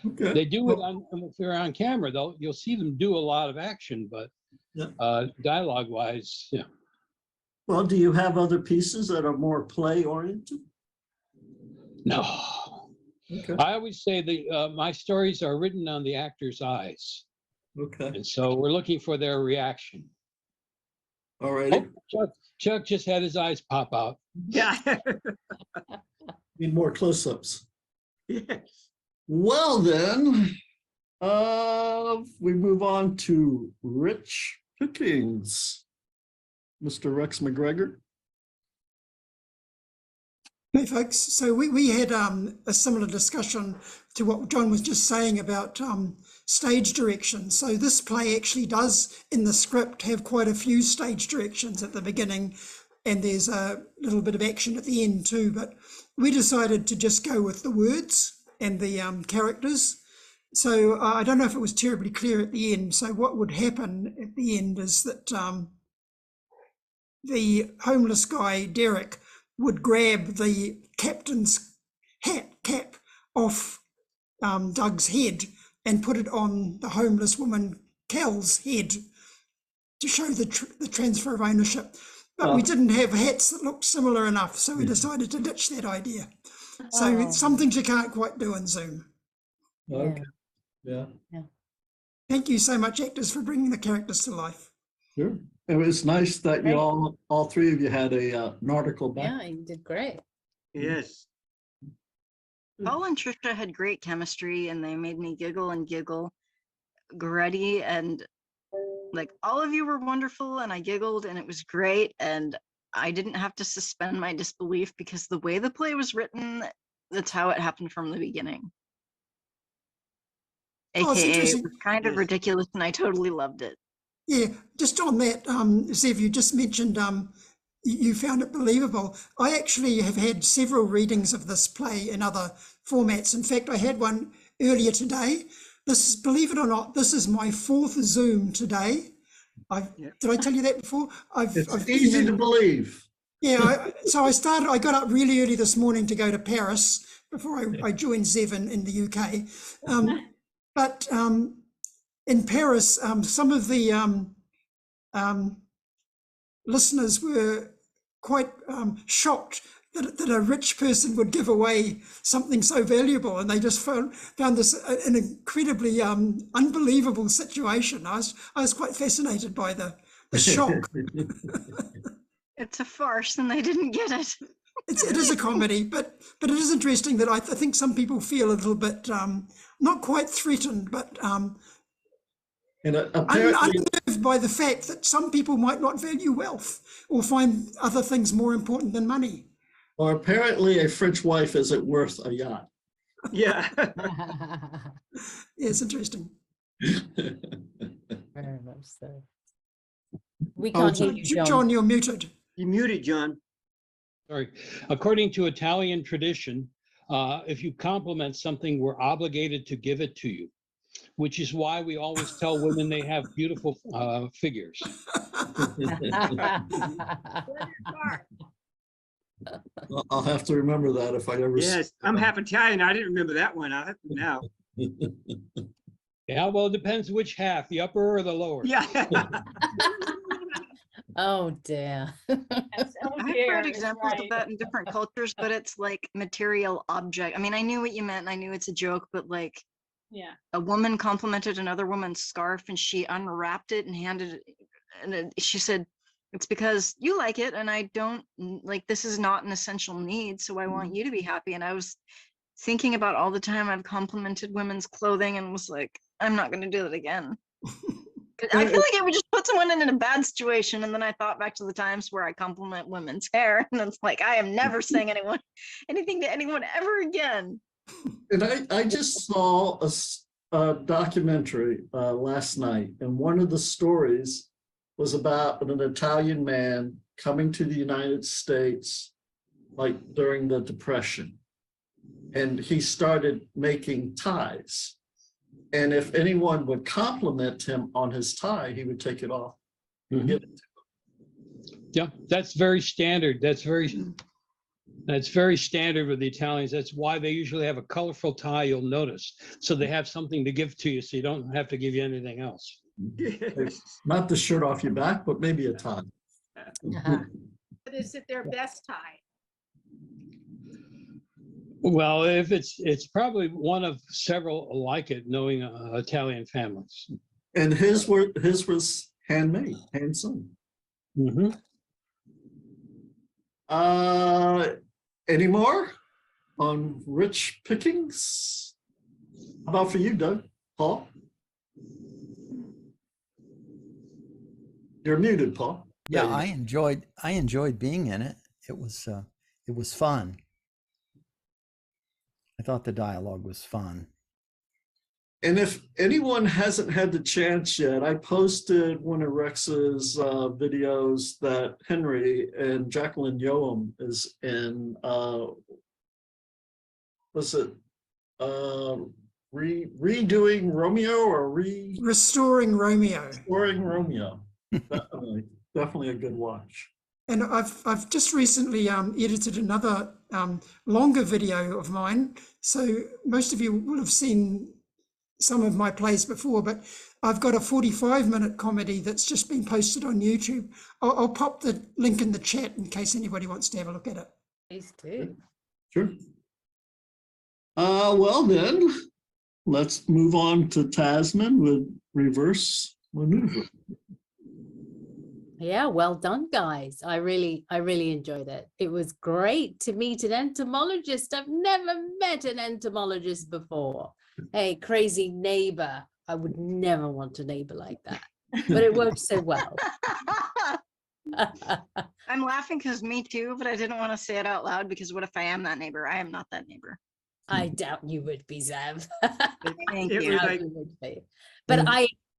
Okay. They do it if they're on camera, though. You'll see them do a lot of action, but dialogue-wise, yeah. Well, do you have other pieces that are more play-oriented? No. Okay. I always say my stories are written on the actor's eyes. Okay. And so we're looking for their reaction. All right. Chuck just had his eyes pop out. Yeah. Need more close-ups. Yes. Well, then, we move on to Rich Pickings. Mr. Rex McGregor. Hey folks, so we had a similar discussion to what John was just saying about stage direction. So this play actually does, in the script, have quite a few stage directions at the beginning, and there's a little bit of action at the end too. But we decided to just go with the words and the characters. So I don't know if it was terribly clear at the end. So what would happen at the end is that the homeless guy, Derek, would grab the captain's cap off Doug's head and put it on the homeless woman, Cal's head, to show the transfer of ownership. But we didn't have hats that looked similar enough, so we decided to ditch that idea. So it's some things you can't quite do in Zoom. Okay. Yeah. Thank you so much, actors, for bringing the characters to life. Sure. It was nice that you all three of you had an article back. Yeah, you did great. Yes. Paul and Trisha had great chemistry and they made me giggle and giggle. Goretti and like all of you were wonderful and I giggled and it was great and I didn't have to suspend my disbelief because the way the play was written, that's how it happened from the beginning. Oh, it's AKA, it interesting. was kind of ridiculous and I totally loved it. Yeah, just on that, Zev, you just mentioned you found it believable. I actually have had several readings of this play in other formats. In fact, I had one earlier today. This is, believe it or not, this is my 4th Zoom today. Did I tell you that before? It's easy to believe. Yeah, so I got up really early this morning to go to Paris before I joined Zev in the UK. But in Paris, some of the listeners were quite shocked that a rich person would give away something so valuable, and they just found this an incredibly unbelievable situation. I was quite fascinated by the shock. It's a farce and they didn't get it. It is a comedy, but it is interesting that I think some people feel a little bit not quite threatened, but unnerved by the fact that some people might not value wealth or find other things more important than money. Or apparently a French wife isn't worth a yacht. Yeah. Yeah, it's interesting. Very much so. We can't hear you, John. John, you're muted. You muted, John. Sorry. According to Italian tradition, if you compliment something, we're obligated to give it to you, which is why we always tell women they have beautiful figures. I'll have to remember that if I ever. Yes, I'm half Italian. I didn't remember that one. I have to now. Yeah, well, it depends which half, the upper or the lower. Yeah. Oh dear. I've heard examples of that in different cultures, but it's like material object. I mean, I knew what you meant and I knew it's a joke, but like yeah, a woman complimented another woman's scarf and she unwrapped it and handed it, and she said, it's because you like it and I don't, like, this is not an essential need, so I want you to be happy. And I was thinking about all the time I've complimented women's clothing and was like, I'm not going to do it again. I feel like it would just put someone in a bad situation. And then I thought back to the times where I compliment women's hair and it's like, I am never saying anything to anyone ever again. And I just saw a documentary last night, and one of the stories was about an Italian man coming to the United States, like during the Depression. And he started making ties. And if anyone would compliment him on his tie, he would take it off and give it to him. Yeah, that's very standard. That's very standard with the Italians. That's why they usually have a colorful tie, you'll notice. So they have something to give to you, so you don't have to give you anything else. Not the shirt off your back, but maybe a tie. But is it their best tie? Well, if it's probably one of several like it, knowing Italian families. And his was handmade, hand sewn. Mm-hmm. Any more on Rich Pickings? How about for you, Doug? Paul? You're muted, Paul. Yeah, I enjoyed being in it. It was fun. I thought the dialogue was fun. And if anyone hasn't had the chance yet, I posted one of Rex's videos that Henry and Jacqueline Yoam is in. Was it redoing Romeo or Restoring Romeo? Restoring Romeo. Definitely a good watch. And I've just recently edited another longer video of mine. So most of you will have seen some of my plays before, but I've got a 45-minute comedy that's just been posted on YouTube. I'll pop the link in the chat in case anybody wants to have a look at it. Please do. Sure. Well then, let's move on to Tasman with reverse maneuver. Yeah, well done, guys. I really enjoyed it. It was great to meet an entomologist. I've never met an entomologist before. Hey, crazy neighbor. I would never want a neighbor like that, but it worked so well. I'm laughing because me too, but I didn't want to say it out loud because what if I am that neighbor? I am not that neighbor. I doubt you would be, Zev. Thank It you. was Doubt like- you would be. But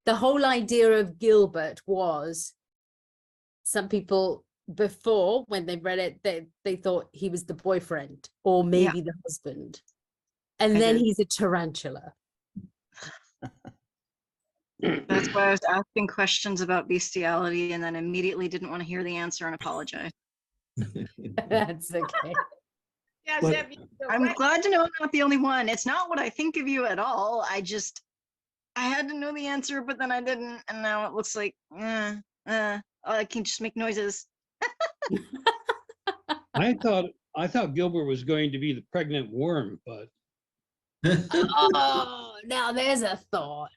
the whole idea of Gilbert was some people before, when they read it, they thought he was the boyfriend or maybe the husband. And I then did. he's a tarantula. That's why I was asking questions about bestiality and then immediately didn't want to hear the answer and apologize. That's okay. Yeah, But- Zeb, you're I'm right. glad to know I'm not the only one. It's not what I think of you at all. I had to know the answer, but then I didn't. And now it looks like, I can just make noises. I thought Gilbert was going to be the pregnant worm, but Oh, now there's a thought.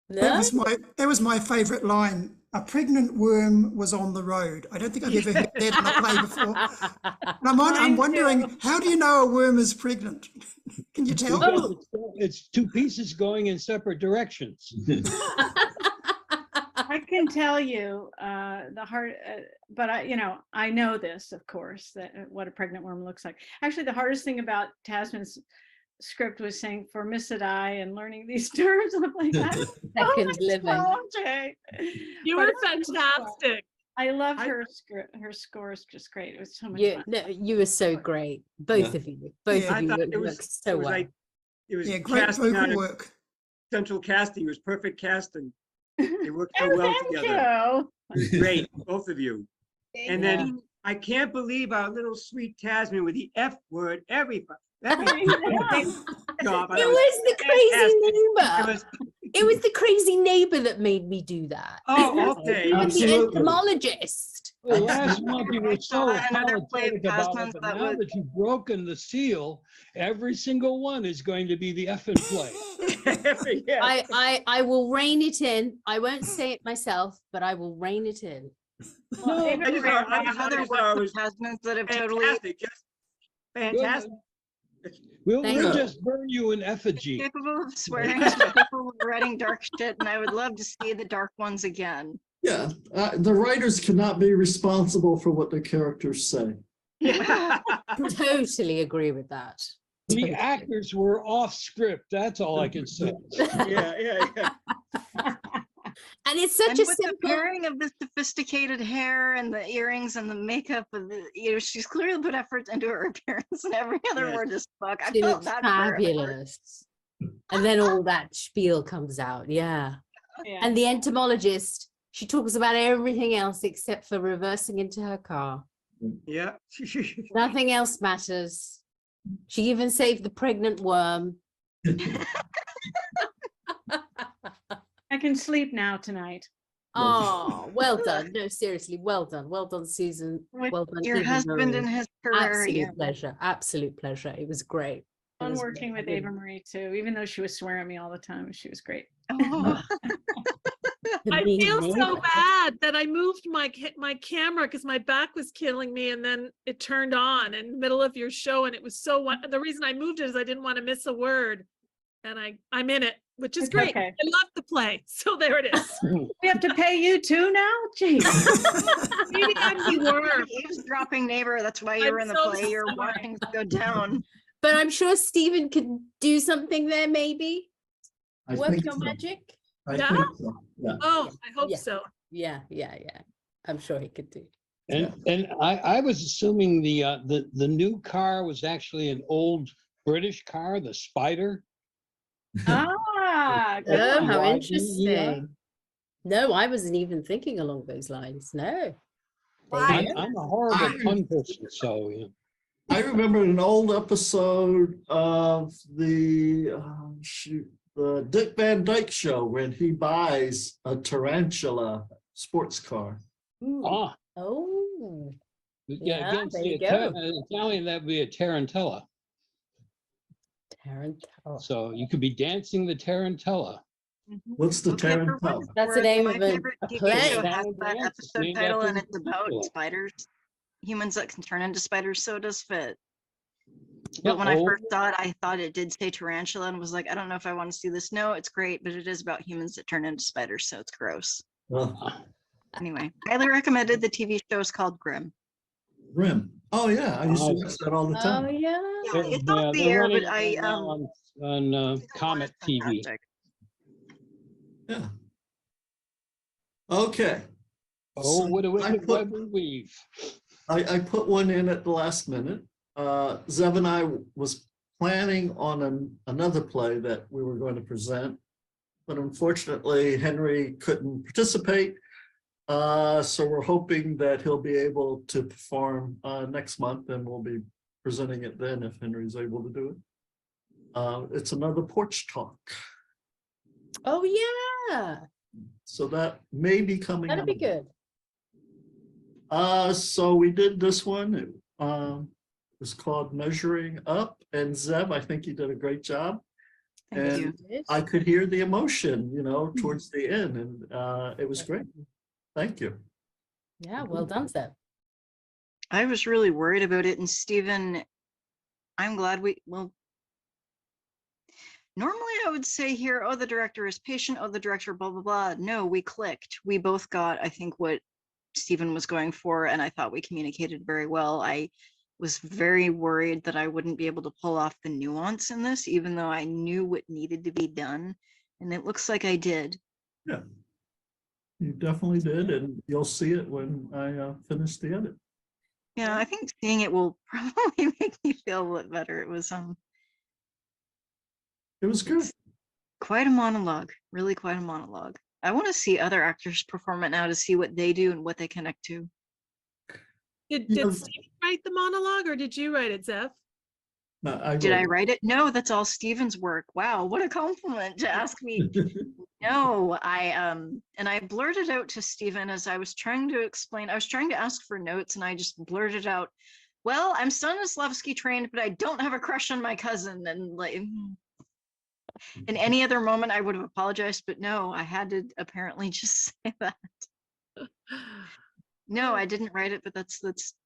No? That was my favourite line. A pregnant worm was on the road. I don't think I've ever heard that in a play before. And I'm wondering, how do you know a worm is pregnant? Can you tell? Oh. it's two pieces going in separate directions. I can tell you the hard, but I know this, of course, that what a pregnant worm looks like. Actually, the hardest thing about Tasman's script was saying for Missadai and learning these terms. I'm like, Second living. You were fantastic. I loved her script. Her score is just great. It was so much You, fun. no, you were so great. Both Yeah. of you. Both Yeah, of you thought worked it was so well. like it was Yeah, great casting out vocal of work. central casting. It was perfect casting. They worked so Oh, well thank together. you. It was great, both of you. And Yeah. then I can't believe our little sweet Tasman with the F word every job. It was the crazy fantastic. neighbor. It was, It was the crazy neighbor that made me do that. oh, okay. Not the Absolutely. entomologist. Well, last month you were so Another play of apologetic about Tasman's it, but that now was- that you've broken the seal, every single one is going to be the effing play. Yeah. I will rein it in. I won't say it myself, but I will rein it in. No, I just thought- I just Other thought it was Tasmans that have totally fantastic, just fantastic. we'll Thank we'll you. just burn you in effigy. capable of swearing, capable of writing dark shit, and I would love to see the dark ones again. Yeah, the writers cannot be responsible for what the characters say. Totally agree with that. The Totally. actors were off script. That's all I can say. Yeah. And it's such And a with the simple. pairing of the sophisticated hair and the earrings and the makeup, of she's clearly put effort into her appearance, and every other Yes. word is fuck. I She felt looks bad for her. fabulous. And then all that spiel comes out. Yeah. Yeah. And the entomologist, she talks about everything else except for reversing into her car. Yeah. Nothing else matters. She even saved the pregnant worm. I can sleep now tonight. Oh, well done. No, seriously, well done. Well done, Susan. With Well done. your Eva husband Marie. and his career. Absolute pleasure. Absolute pleasure. It was great. It Fun was working with really- Ava Marie too, even though she was swearing at me all the time. She was great. Oh, The I mean feel so neighbor. bad that I moved my camera because my back was killing me, and then it turned on in the middle of your show, and it was so. The reason I moved it is I didn't want to miss a word, and I'm in it, which is It's great. okay. I love the play, so there it is. We have to pay you too now? Jeez. Maybe I'm the worm. eavesdropping neighbor. That's why you were I'm in the so play. You're sorry. watching it go down. but I'm sure Stephen could do something there, maybe. I Work think your so. magic. I Yeah? think so. Yeah. Oh, I hope Yeah. so. Yeah. I'm sure he could do. And I was assuming the new car was actually an old British car, the Spider. Ah, good Oh, one. how YDER. interesting. No, I wasn't even thinking along those lines. No. I'm a horrible pun person, so yeah. I remember an old episode of the Dick Van Dyke Show when he buys a tarantula sports car. Ah, Oh. yeah, against there the you go. Italian, that'd be a tarantella. Tarantella. So you could be dancing the tarantella. What's the tarantella? That's the name of a TV play. show has Italian that dance, episode named title, after and the it's about tarantula. spiders, humans that can turn into spiders. So does Fit. Yeah, But when I old- first saw it, I thought it did say tarantula, and was like, I don't know if I want to see this. No, it's great, but it is about humans that turn into spiders, so it's gross. Anyway, highly recommended. The TV show is called Grimm. Grimm. Oh yeah, I used to watch that all the Oh, time. yeah. Yeah, it's off the they're air, running but I it now on Comet TV. fantastic. Yeah. Okay. Oh, So what a I wicked put- web we weave. I put one in at the last minute. Zev and I was planning on another play that we were going to present, but unfortunately Henry couldn't participate. So we're hoping that he'll be able to perform next month, and we'll be presenting it then if Henry's able to do it. It's another porch talk. Oh, yeah. So that may be coming That'd be up. good. So we did this one. It was called Measuring Up, and Zev, I think you did a great job. Thank you. And I could hear the emotion, towards the end, and it was great. Thank you. Yeah, well done, Seb. I was really worried about it, and Stephen, I'm glad normally I would say here, oh, the director is patient, oh, the director, blah, blah, blah. No, we clicked. We both got, I think, what Stephen was going for, and I thought we communicated very well. I was very worried that I wouldn't be able to pull off the nuance in this, even though I knew what needed to be done, and it looks like I did. Yeah, you definitely did, and you'll see it when I finish the edit. Yeah, I think seeing it will probably make me feel a little better. It was good. Quite a monologue, really quite a monologue. I want to see other actors perform it now to see what they do and what they connect to. Did You know- Steve write the monologue or did you write it, Zeph? No, Did I write it? No, that's all Stephen's work. Wow, what a compliment to ask me. No, and I blurted out to Stephen as I was trying to explain. I was trying to ask for notes, and I just blurted out, "Well, I'm Stanislavski trained, but I don't have a crush on my cousin." And like, in any other moment, I would have apologized, but no, I had to apparently just say that. No, I didn't write it, but that's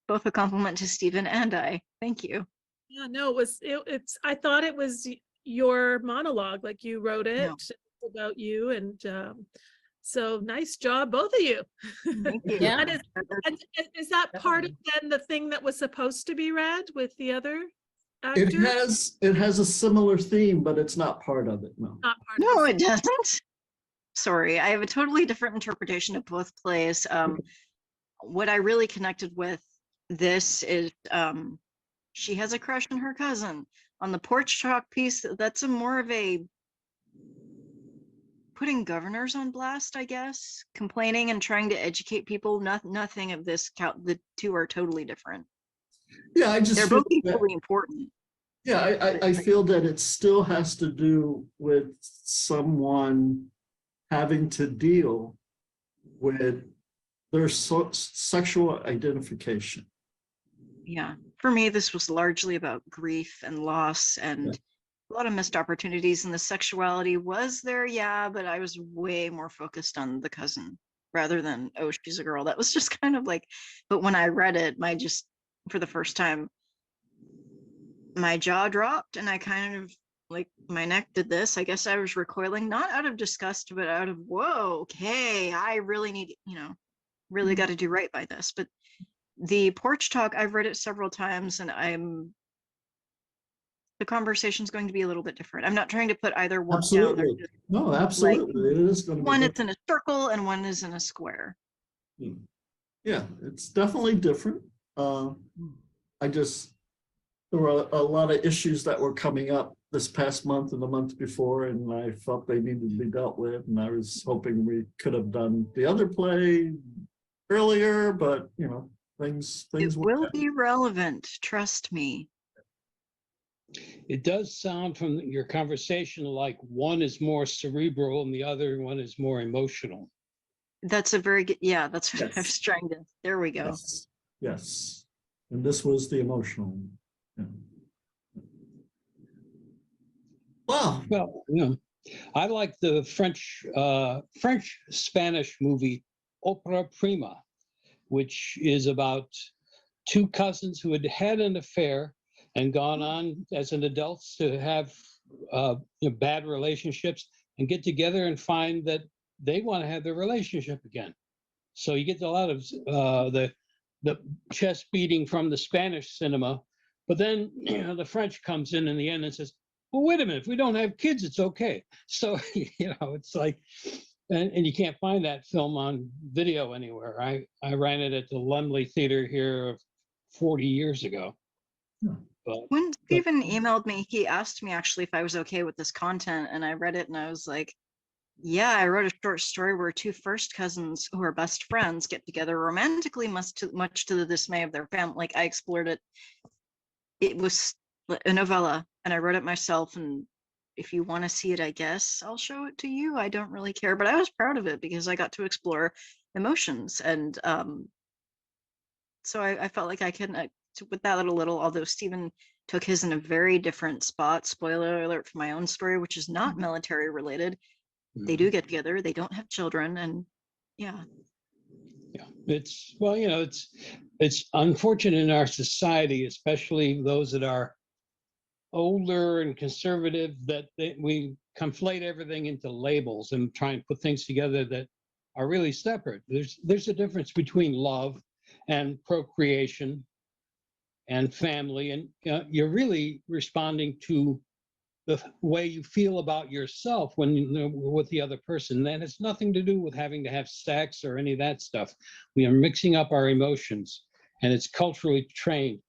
both a compliment to Stephen and I. Thank you. Yeah, no, it's, I thought it was your monologue, like you wrote it No. about you. And so nice job, both of you. Thank you. Yeah. And is that part of then the thing that was supposed to be read with the other actors? It has a similar theme, but it's not part of it. No. Not part No, of it doesn't. Sorry, I have a totally different interpretation of both plays. What I really connected with this is she has a crush on her cousin. On the porch talk piece, that's more of a putting governors on blast, I guess, complaining and trying to educate people. Nothing of this. The two are totally different. Yeah, I just They're feel both equally important. Yeah, I feel that it still has to do with someone having to deal with their sexual identification. Yeah, for me, this was largely about grief and loss and a lot of missed opportunities. And the sexuality was there, yeah, but I was way more focused on the cousin rather than, oh, she's a girl. That was just kind of like, but when I read it, for the first time, my jaw dropped and I kind of like my neck did this. I guess I was recoiling, not out of disgust, but out of, whoa, okay, I really need, really got to do right by this. But the porch talk, I've read it several times and the conversation's going to be a little bit different. I'm not trying to put either work down. They're Absolutely. just No, absolutely. It is going to be one different. it's in a circle and one is in a square. Yeah, it's definitely different. There were a lot of issues that were coming up this past month and the month before, and I felt they needed to be dealt with. And I was hoping we could have done the other play earlier, but you know, things It work will out. be relevant, trust me. It does sound from your conversation like one is more cerebral and the other one is more emotional. That's a very good, yeah, that's what I Yes. was trying to, there we go. Yes. Yes. And this was the emotional. Yeah. Wow. Well, you know, I like the French Spanish movie Opera Prima, which is about two cousins who had had an affair and gone on as an adults to have bad relationships and get together and find that they want to have their relationship again. So you get a lot of the chest beating from the Spanish cinema, but then the French comes in the end and says, well, wait a minute, if we don't have kids, it's okay. So, it's like, and you can't find that film on video anywhere. I ran it at the Lumley Theater here 40 years ago. But, When Stephen emailed me, he asked me actually if I was okay with this content, and I read it and I was like, yeah, I wrote a short story where two first cousins who are best friends get together romantically, much to the dismay of their family. Like, I explored it. It was a novella, and I wrote it myself. And if you want to see it, I guess I'll show it to you. I don't really care, but I was proud of it because I got to explore emotions. And so I felt like I can, with that little, although Stephen took his in a very different spot, spoiler alert for my own story, which is not military related. They do get together, they don't have children, and yeah. it's, well, it's unfortunate in our society, especially those that are older and conservative, that we conflate everything into labels and try and put things together that are really separate. There's a difference between love and procreation and family, and you're really responding to the way you feel about yourself when you're with the other person. That has nothing to do with having to have sex or any of that stuff. We are mixing up our emotions, and it's culturally trained.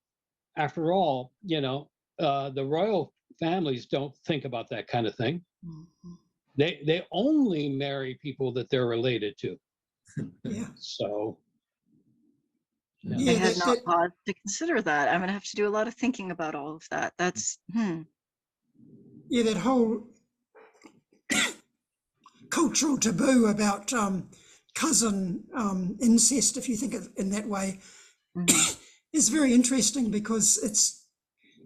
After all, the royal families don't think about that kind of thing. They only marry people that they're related to. Yeah. So. I had not paused to consider that. I'm gonna have to do a lot of thinking about all of that. That's Yeah, that whole cultural taboo about cousin incest, if you think of it in that way, is very interesting because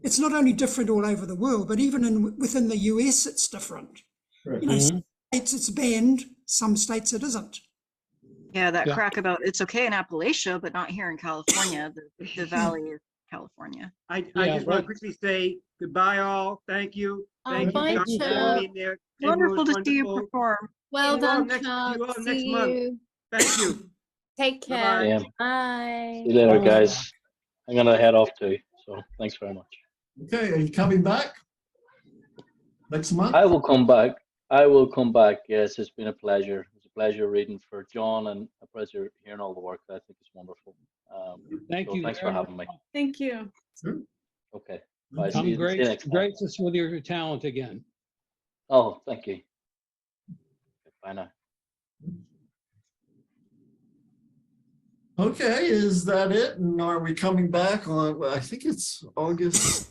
it's not only different all over the world, but even within the US, it's different. Right. Some states it's banned, some states it isn't. yeah, that crack about it's okay in Appalachia, but not here in California. The Valley is California. I just want to quickly say goodbye, all. Thank you. Thank bye, you, Dr. Chuck. Being there. Wonderful Everyone to see you wonderful. perform. Well See you all done, next- Chuck. see you all next See month. you. Thank you. Take Bye-bye. care. Yeah. Bye. See you later, guys. I'm gonna head off too. So thanks very much. Okay, are you coming back next month? I will come back. I will come back. Yes, it's been a pleasure. It's a pleasure reading for John and a pleasure hearing all the work. I think it's wonderful. Thank you Thanks for very having me. Thank you. Okay. Bye. See Come you next time. grace us with your talent again. Oh, thank you. Bye now. Okay, is that it? And are we coming back on, well, I think it's August.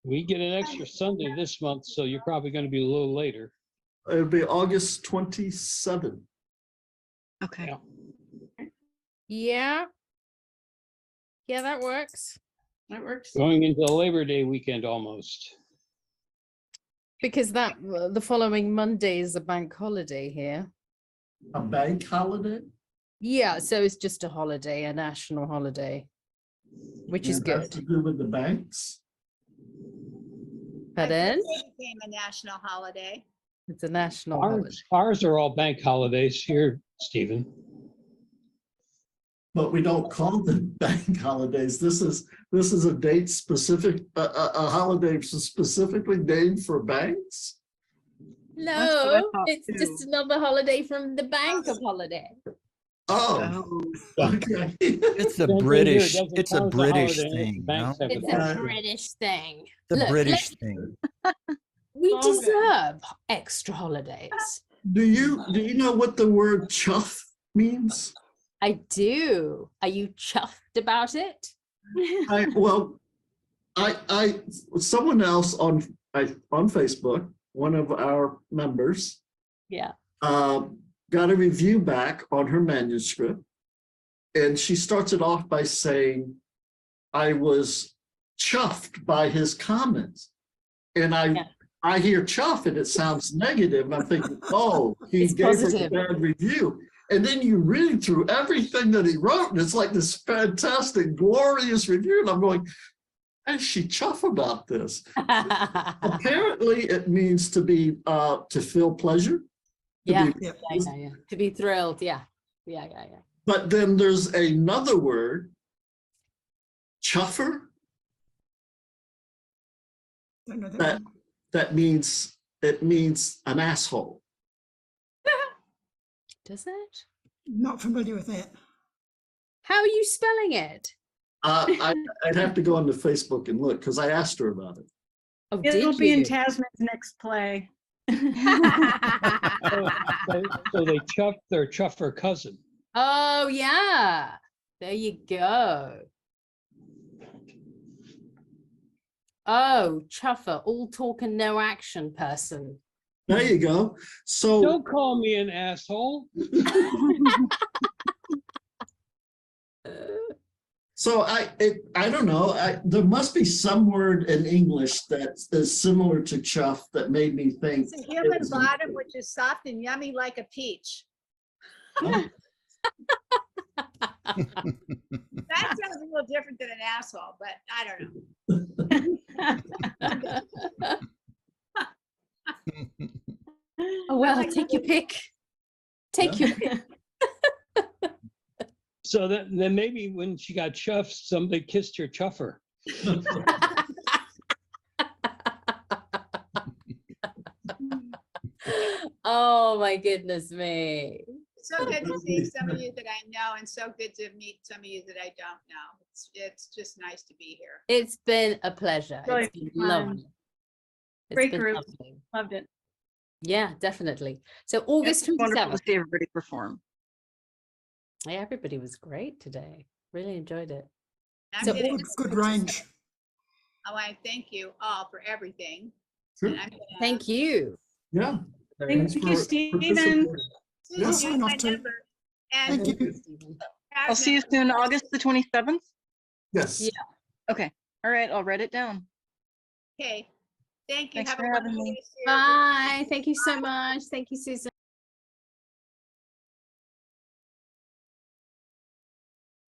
We get an extra Sunday this month, so you're probably going to be a little later. It'll be August 27th. Okay. Yeah. Yeah, that works. That works. Going into the Labor Day weekend almost. Because the following Monday is a bank holiday here. A bank holiday? Yeah, so it's just a holiday, a national holiday, which is And that's good. to do with the banks? Pardon? It became a national holiday. It's a national holiday. Ours are all bank holidays here, Stephen. but we don't call them bank holidays. This is a date specific, a holiday specifically named for banks. No, it's just another holiday from the bank of holiday. Oh, okay. It's a Don't British. think here, it It's a doesn't count as British holiday, thing. banks No? have It's it. a British thing. The Look, British thing. We Okay. deserve extra holidays. Do you know what the word chuff means? I do. Are you chuffed about it? Someone else on Facebook, one of our members, Yeah. got a review back on her manuscript, and she starts it off by saying, "I was chuffed by his comments," and I hear chuff and it sounds negative, and I'm thinking, oh, he It's gave us a positive. bad review. And then you read through everything that he wrote, and it's like this fantastic, glorious review, and I'm going, "Is she chuff about this?" Apparently, it means to be to feel pleasure. Yeah. be- Yeah. To be thrilled. Yeah. Yeah. But then there's another word, chuffer, Don't know that that one. that means an asshole. Does it? Not familiar with that. How are you spelling it? I'd have to go onto Facebook and look because I asked her about it. Oh, It'll did be in you? Tasman's next play. So they chuffed their chuffer cousin. Oh, yeah. There you go. Oh, chuffer, all talk and no action person. There you go. So Don't call me an asshole. So I don't know. There must be some word in English that is similar to chuff that made me think. It's a human bottom, which is soft and yummy like a peach. That sounds a little different than an asshole, but I don't know. Oh, well, take your pick. Take your pick. So then maybe when she got chuffed, somebody kissed her chuffer. Oh, my goodness me. So good to see some of you that I know and so good to meet some of you that I don't know. It's just nice to be here. It's been a pleasure. Really It's been fun. lovely. It's Great been group. lovely. Loved it. Yeah, definitely. So August Wonderful to 27th. see everybody perform. Yeah, everybody was great today. Really enjoyed it. I'm So gonna- Good range. I want to thank you all for everything. Sure. And I'm gonna- Thank you. Yeah. Thank you, Stephen. Susan, Yeah. you have my number. And Thank you. I'll see you soon, August the 27th. Yes. Yeah. Okay. All right. I'll write it down. Okay, thank you. Thanks Have for a having wonderful me. day, Sarah. Bye. Thank you so much. Thank you, Susan.